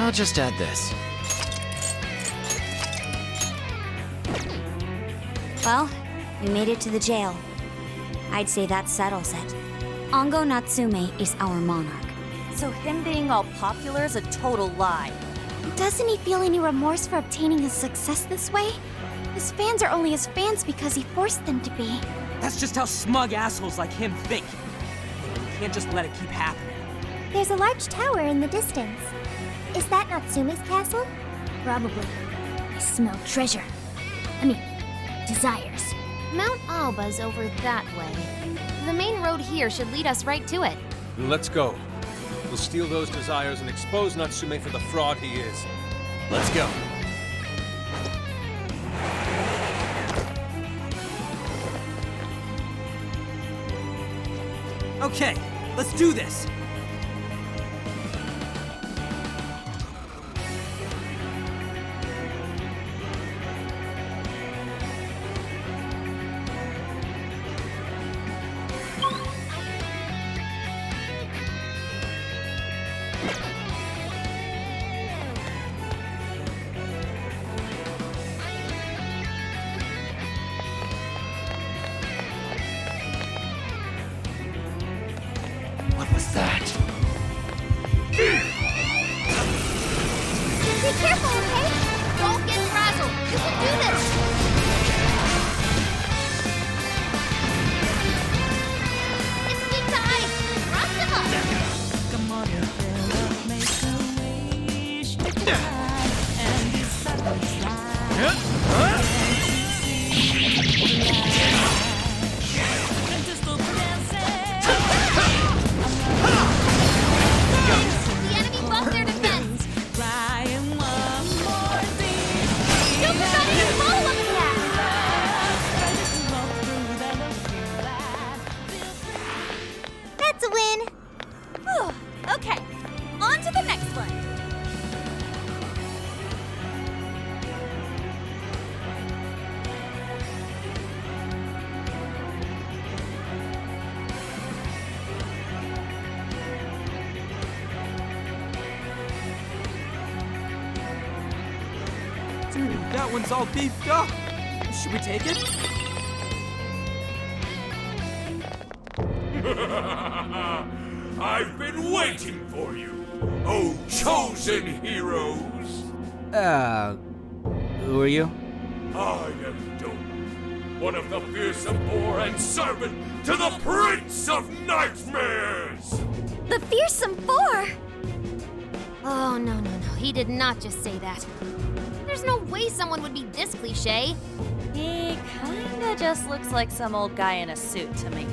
I'll just add this. Well, we made it to the jail. I'd say that settles it. Ango Natsume is our monarch. So him being all popular is a total lie. Doesn't he feel any remorse for obtaining his success this way? His fans are only his fans because he forced them to be. That's just how smug assholes like him think. We can't just let it keep happening. There's a large tower in the distance. Is that Natsume's castle? Probably. I smell treasure. I mean, desires. Mount Aoba's over that way. The main road here should lead us right to it. Then let's go. We'll steal those desires and expose Natsume for the fraud he is. Let's go. Okay, let's do this. What was that? Be careful, okay? Don't get frazzled. You can do this. It's big time. Rock them up. Come on, you fella, make a wish to fly and be satisfied. And just look The enemy buffed their defense. crying one more thing. Don't forget to follow up attack. That's a win. Whew. Okay, on to the next one. Dude, that one's all beefed up. Should we take it? I've been waiting for you, oh chosen heroes! Who are you? I am Doom, one of the fearsome four and servant to the Prince of Nightmares! The Fearsome Four! Oh, no. He did not just say that. There's no way someone would be this cliche. He kinda just looks like some old guy in a suit to me.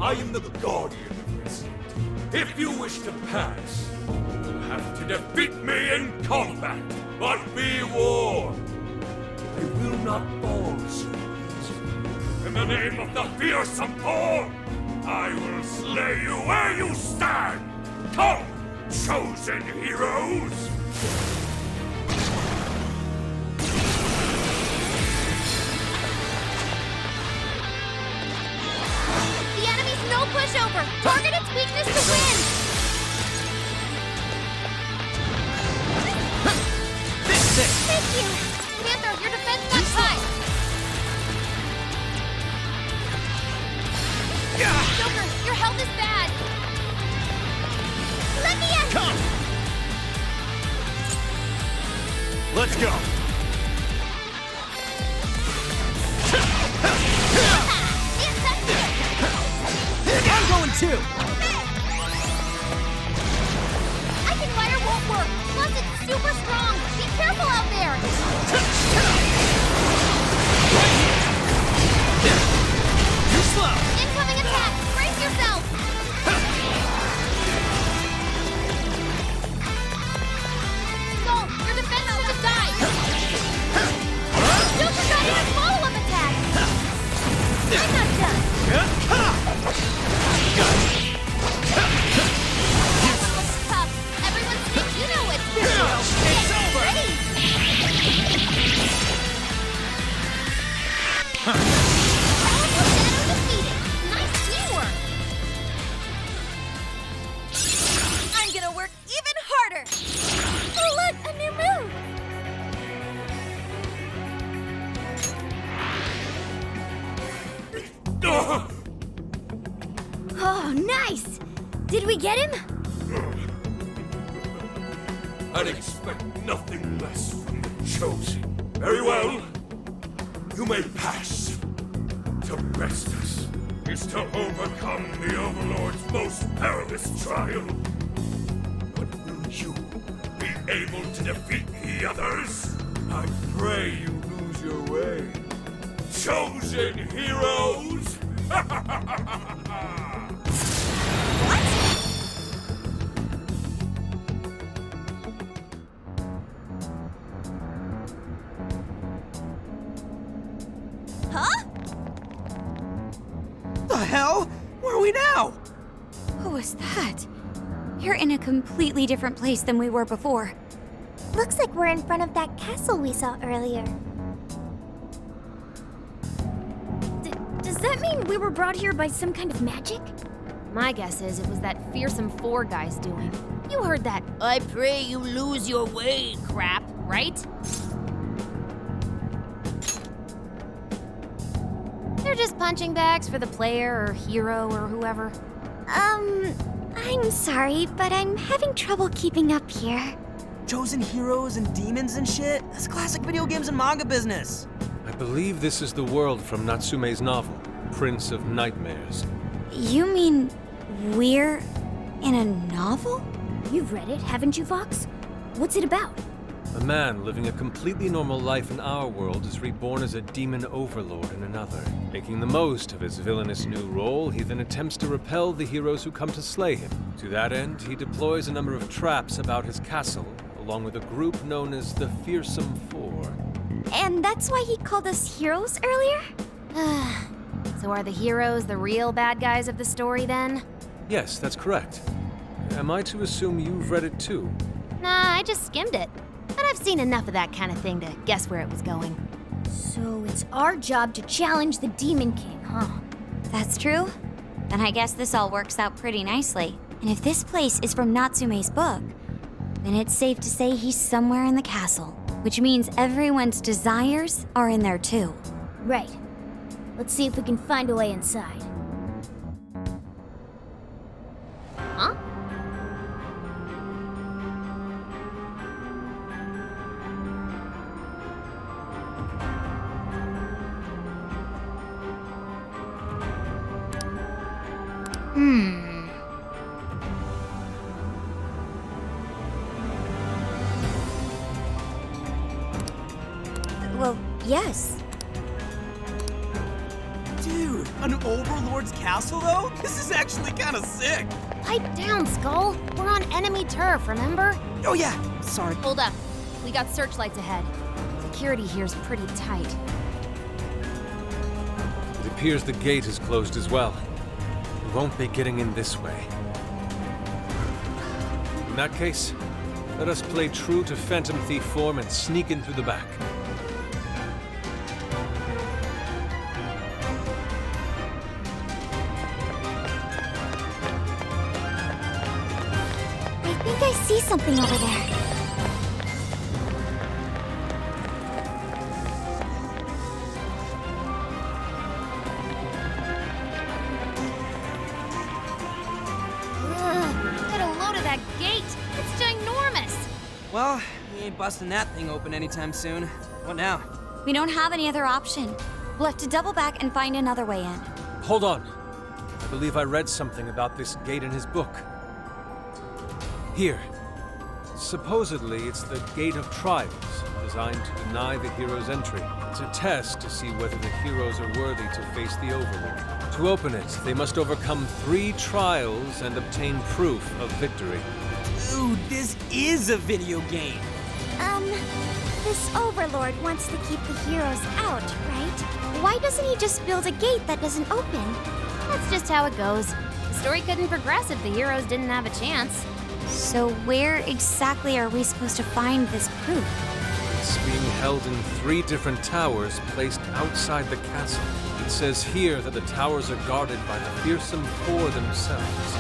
I am the guardian of this. If you wish to pass, you'll have to defeat me in combat. But be warned, I will not fall so easily. In the name of the fearsome four, I will slay you where you stand. Come, chosen heroes! The enemy's no pushover. Target its weakness to win. Thank you. Panther, your defense got high. Joker, your health is bad. Let me in. Come! Let's go! I'm going too. Icon Fire won't work. Plus, it's super strong. Be careful out there. Too slow. Incoming attack. Brace yourself. Go. Your defense should have died. Don't forget your follow-up attack. I'm not done. Did we get him? I'd expect nothing less from the Chosen. Very well. You may pass. To best us is to overcome the Overlord's most perilous trial. But will you be able to defeat the others? I pray you lose your way. Chosen heroes! Huh? The hell? Where are we now? What was that? You're in a completely different place than we were before. Looks like we're in front of that castle we saw earlier. Does that mean we were brought here by some kind of magic? My guess is it was that fearsome four guy's doing. You heard that "I pray you lose your way" crap, right? They're just punching bags for the player or hero or whoever. I'm sorry, but I'm having trouble keeping up here. Chosen heroes and demons and shit? That's classic video games and manga business. I believe this is the world from Natsume's novel, Prince of Nightmares. You mean we're in a novel? You've read it, haven't you, Fox? What's it about? A man living a completely normal life in our world is reborn as a demon overlord in another. Making the most of his villainous new role, he then attempts to repel the heroes who come to slay him. To that end, he deploys a number of traps about his castle, along with a group known as the Fearsome Four. And that's why he called us heroes earlier? So are the heroes the real bad guys of the story then? Yes, that's correct. Am I to assume you've read it too? Nah, I just skimmed it. But I've seen enough of that kind of thing to guess where it was going. So it's our job to challenge the Demon King, huh? That's true. Then I guess this all works out pretty nicely. And if this place is from Natsume's book, then it's safe to say he's somewhere in the castle, which means everyone's desires are in there too. Right. Let's see if we can find a way inside. Huh? Well, yes. Dude, an Overlord's castle though? This is actually kind of sick. Pipe down, Skull. We're on enemy turf, remember? Oh yeah, sorry. Hold up. We got searchlights ahead. Security here's pretty tight. It appears the gate is closed as well. We won't be getting in this way. In that case, let us play true to Phantom Thief form and sneak in through the back. I think I see something over there. Get a load of that gate. It's ginormous. Well, we ain't busting that thing open anytime soon. What now? We don't have any other option. We'll have to double back and find another way in. Hold on. I believe I read something about this gate in his book. Here. Supposedly, it's the Gate of Trials, designed to deny the heroes entry. It's a test to see whether the heroes are worthy to face the Overlord. To open it, they must overcome 3 trials and obtain proof of victory. Dude, this is a video game. This Overlord wants to keep the heroes out, right? Why doesn't he just build a gate that doesn't open? That's just how it goes. The story couldn't progress if the heroes didn't have a chance. So where exactly are we supposed to find this proof? It's being held in 3 different towers placed outside the castle. It says here that the towers are guarded by the Fearsome Four themselves.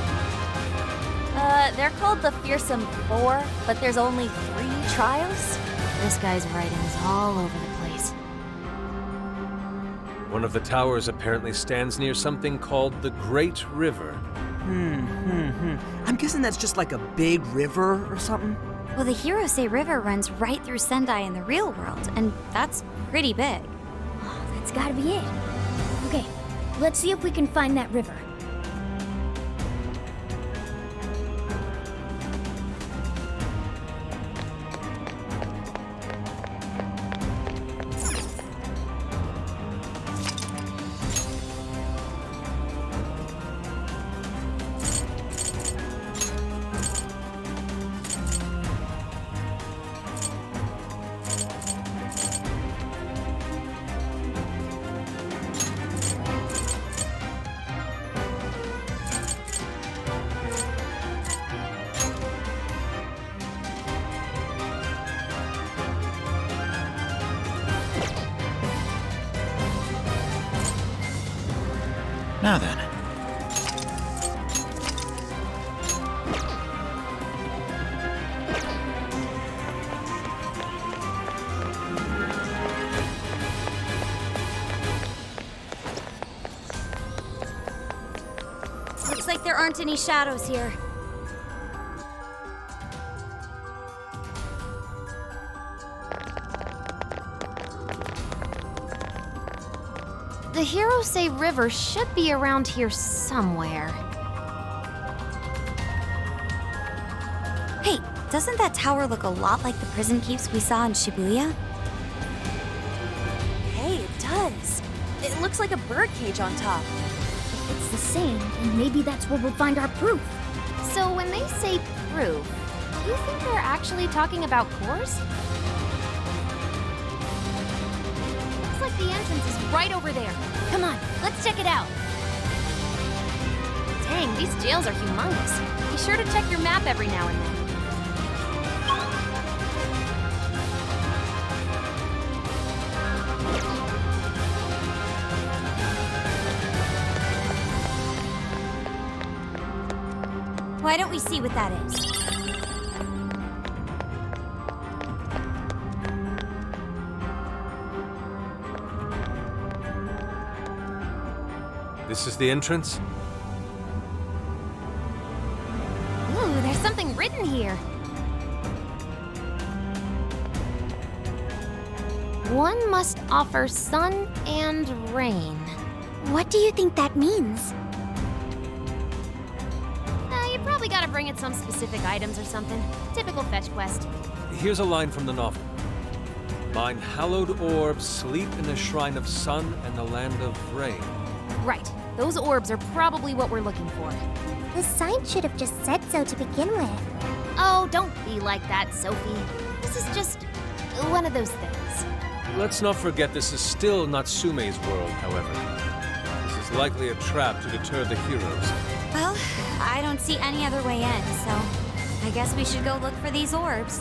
They're called the Fearsome Four, but there's only 3 trials? This guy's writing's all over the place. One of the towers apparently stands near something called the Great River. I'm guessing that's just like a big river or something. Well, the Hirose River runs right through Sendai in the real world, and that's pretty big. Oh, that's gotta be it. Okay, let's see if we can find that river. Now then. Looks like there aren't any shadows here. The Hirose River should be around here somewhere. Hey, doesn't that tower look a lot like the prison keeps we saw in Shibuya? Hey, it does. It looks like a bird cage on top. If it's the same, then maybe that's where we'll find our proof. So when they say proof, do you think they're actually talking about cores? Looks like the entrance is right over there. Come on, let's check it out. Dang, these jails are humongous. Be sure to check your map every now and then. Why don't we see what that is? This is the entrance? Ooh, there's something written here. One must offer sun and rain. What do you think that means? You probably gotta bring it some specific items or something. Typical fetch quest. Here's a line from the novel. Mine hallowed orbs sleep in the shrine of sun and the land of rain. Right. Those orbs are probably what we're looking for. The sign should have just said so to begin with. Oh, don't be like that, Sophie. This is just one of those things. Let's not forget this is still Natsume's world, however. This is likely a trap to deter the heroes. Well, I don't see any other way in, so I guess we should go look for these orbs.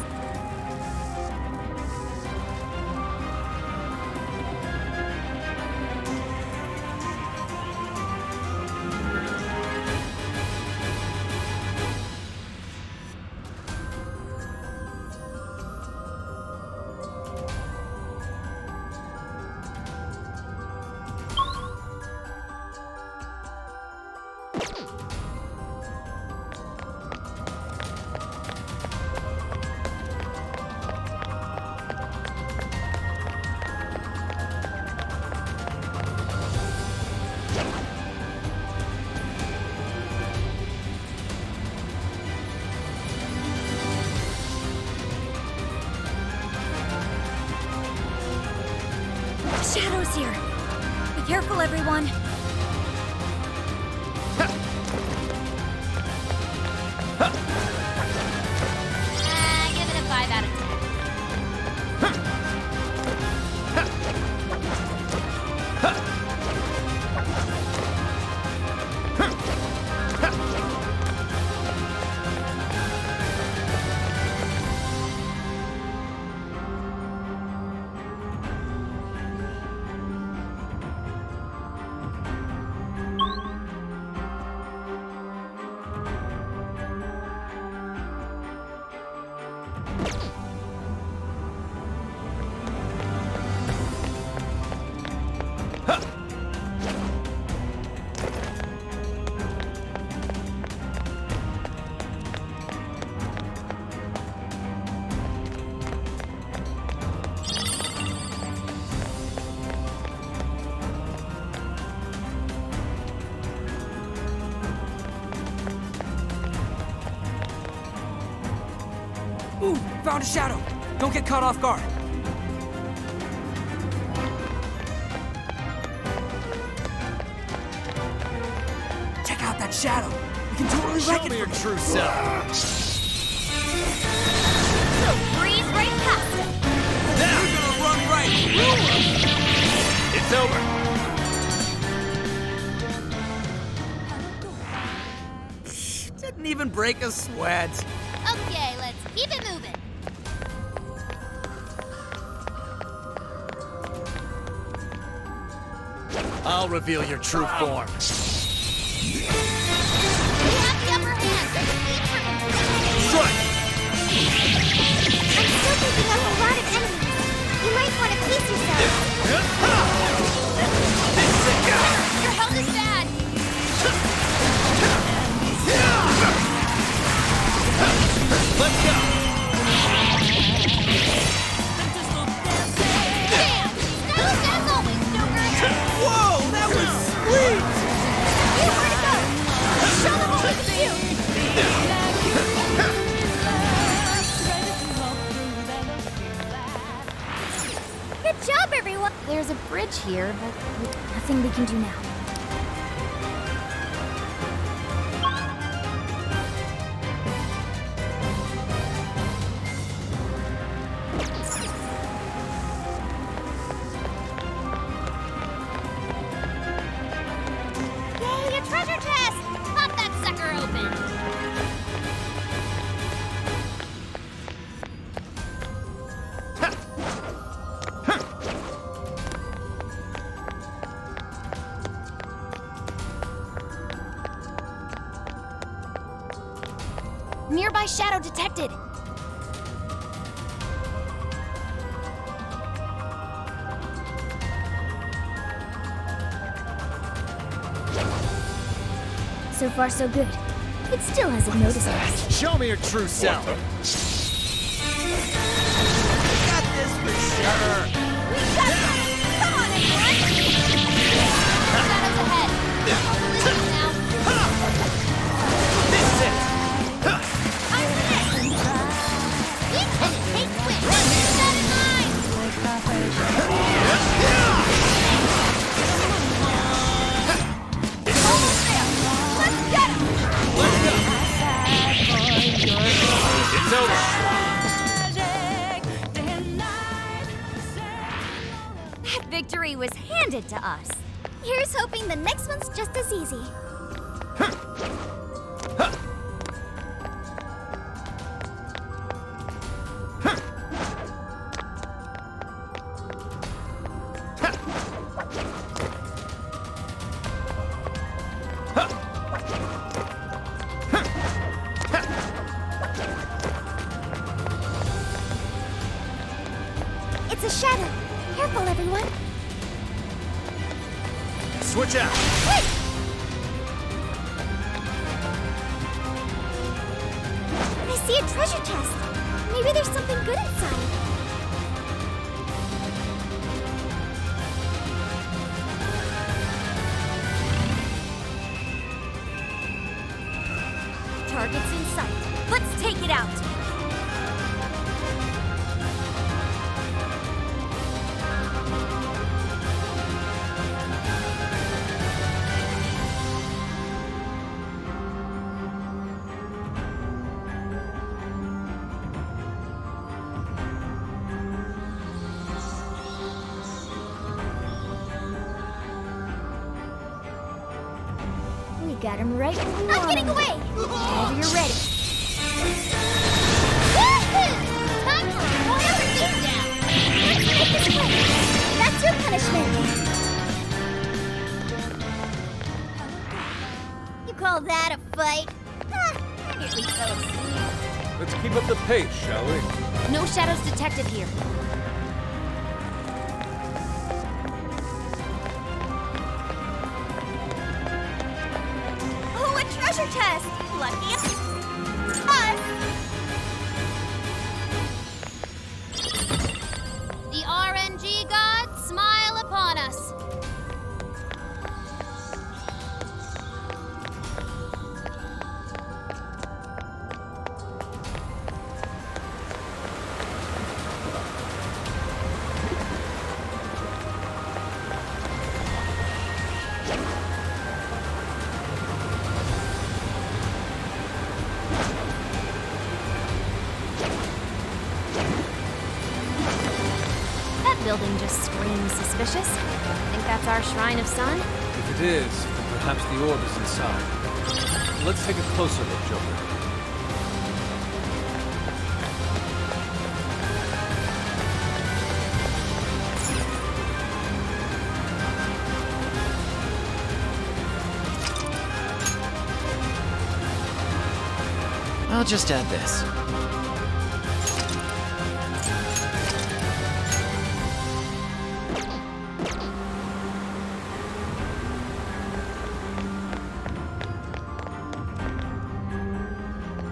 Shadows here. Be careful, everyone. Give it a 5 out of 10. Ooh, found a shadow. Don't get caught off guard. Check out that shadow. We can totally wreck it. Show me your true self. So breeze right past him. Now we're gonna run right through him. It's over. Didn't even break a sweat. Okay, let's keep it moving. I'll reveal your true form. We have the upper hand. Strike! I'm still picking up a lot of enemies. You might want to pace yourself. Your health is bad. Let's go! Damn! Smooth as always, Stoker. Whoa, that was sweet! Hey, where'd it go? Show them what we can do. Good job, everyone. There's a bridge here, but nothing we can do now. Yay, a treasure chest! Pop that sucker open. Nearby shadow detected. So far, so good. It still hasn't noticed us. Show me your true self. Got this for sure. We got this! Come on, everyone! Shadows ahead. Listen now. This is it. I'm next! We can take quick. Keep that in mind. Almost there! Let's get him! It's over. That victory was handed to us. Here's hoping the next one's just as easy. It's a shadow. Careful, everyone. Switch out. I see a treasure chest. Maybe there's something good inside. Target's in sight. Let's take it out. We got him right where we want I'm getting him. away. Whenever you're ready. Woohoo! Time for a royal beatdown. Let's make this quick. That's your punishment. You call that a fight? Ah, I nearly fell asleep. Let's keep up the pace, shall we? No shadows detected here. Oh, a treasure chest! Lucky us! The RNG gods smile upon us. building just screams suspicious. Think that's our Shrine of Sun? If it is, then perhaps the orb is inside. Let's take a closer look, Joker. I'll just add this.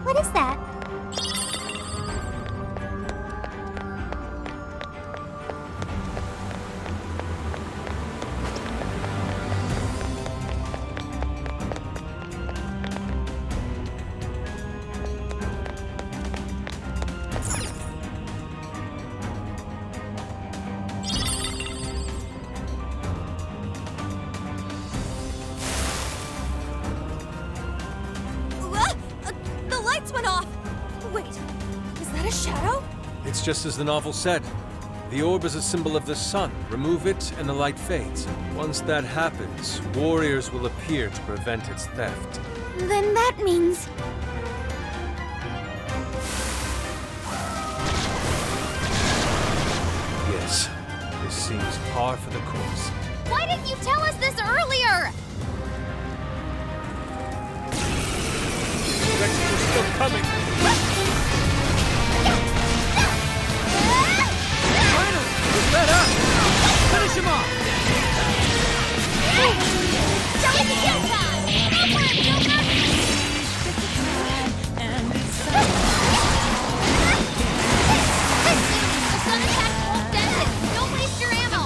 What is that? The lights went off! Wait, is that a shadow? It's just as the novel said. The orb is a symbol of the sun. Remove it, and the light fades. Once that happens, warriors will appear to prevent its theft. Then that means... Yes, this seems par for the course. Why didn't you tell us this earlier? Dexter's still coming! Finally! He's fed up! Finish him off! Don't kill time! Go for it, Joker! The sun attack won't dent it. Don't waste your ammo.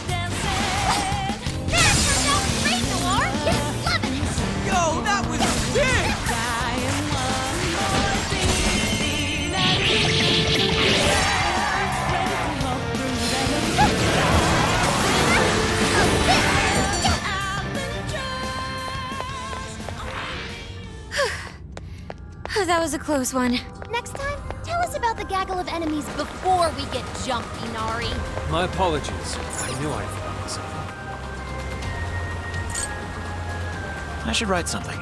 There, turns out great, Noir. Yes, love it. Yo, that was big! That was a close one. Next time, tell us about the gaggle of enemies before we get jumped, Inari. My apologies. I knew I'd forgotten something. I should write something.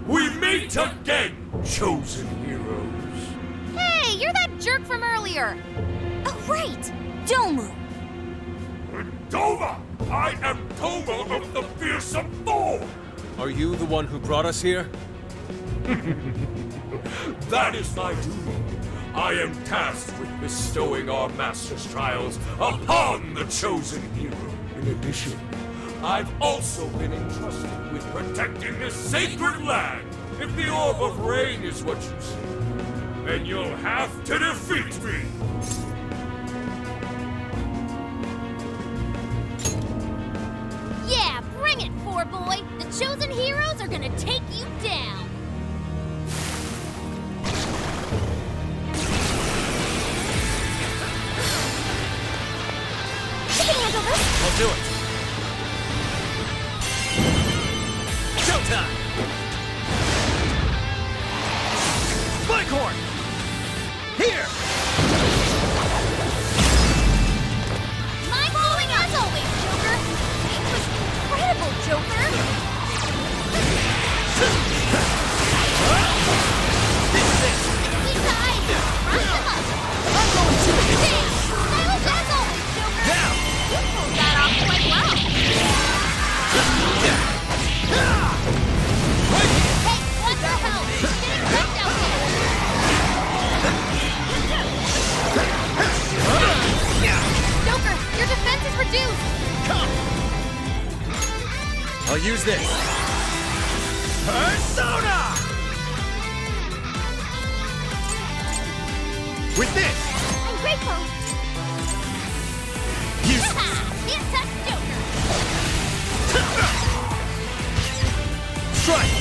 We meet again, chosen heroes. Hey, you're that jerk from earlier. Oh, right! Domu! Doma! I am Doma of the Fearsome Thor! Are you the one who brought us here? That is my duty. I am tasked with bestowing our master's trials upon the chosen hero. In addition, I've also been entrusted with protecting this sacred land. If the Orb of Rain is what you say, then you'll have to defeat me. Yeah, bring it, Four Boy. The chosen heroes are gonna take you down. You can handle this! I'll do it. Showtime! Spikehorn! Here! Mind-blowing as always, Joker. It was incredible, Joker. We died. Round them up. I'm going to it! Hey, silence as always, Joker. Now! You pulled that off quite well. Hey, what the hell? It's getting wrecked out there. Joker, your defense is reduced. Come! I'll use this. Persona! With this! I'm grateful. Use The attack, Joker. Strike!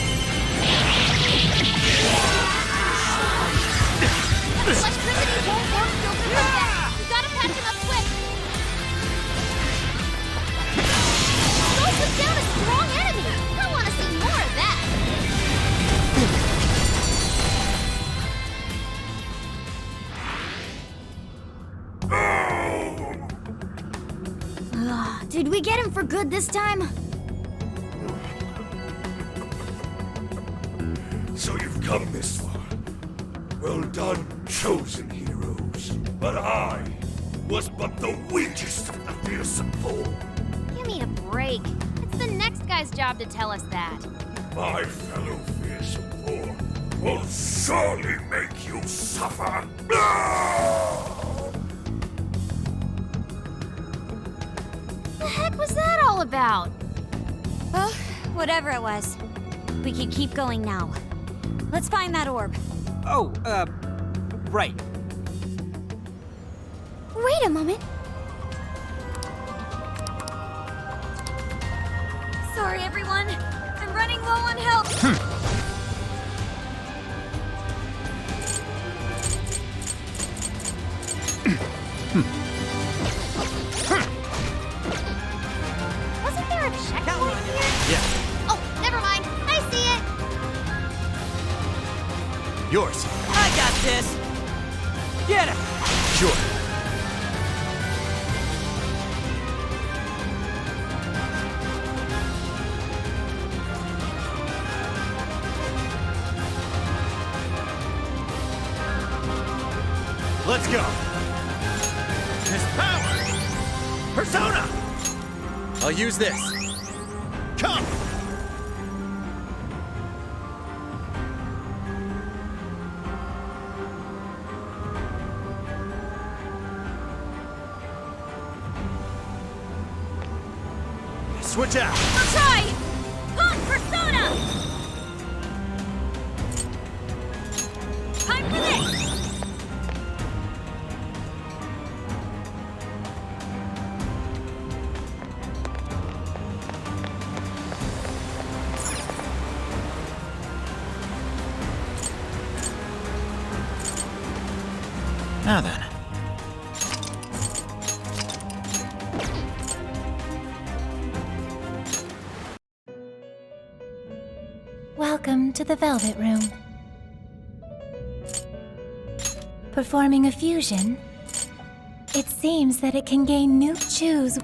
Electricity won't work, Joker. We gotta patch him up quick. get him for good this time? So you've come this far. Well done, chosen heroes. But I was but the weakest of the fearsome four. Give me a break. It's the next guy's job to tell us that. My fellow fearsome four will surely make you suffer. The heck was that all about? Well, whatever it was. We can keep going now. Let's find that orb. Oh, right. Wait a moment. Sorry, everyone. I'm running low on health. Wasn't there a checkpoint here? Yeah. Oh, never mind. I see it. Yours. I got this. Get him. Sure. Let's go. His power. Persona. I'll use this. Come. Switch out. I'll try! Hot Persona! Time for this! Now then. Welcome to the Velvet Room. Performing a fusion, it seems that it can gain new choose.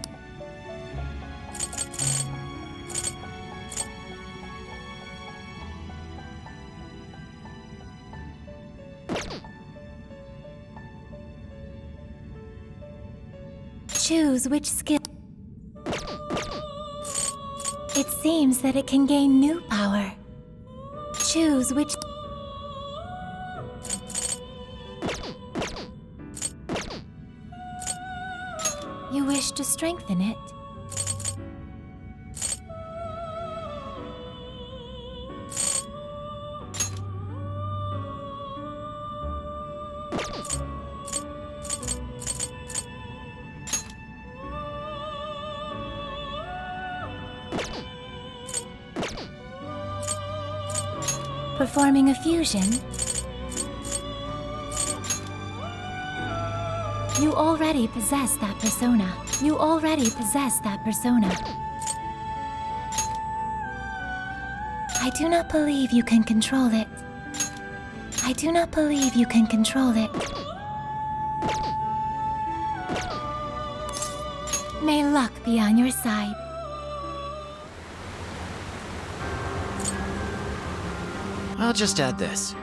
Choose which skill. It seems that it can gain new power. Choose which. You wish to strengthen it. Performing a fusion. You already possess that persona. You already possess that persona. I do not believe you can control it. I do not believe you can control it. May luck be on your side. I'll just add this.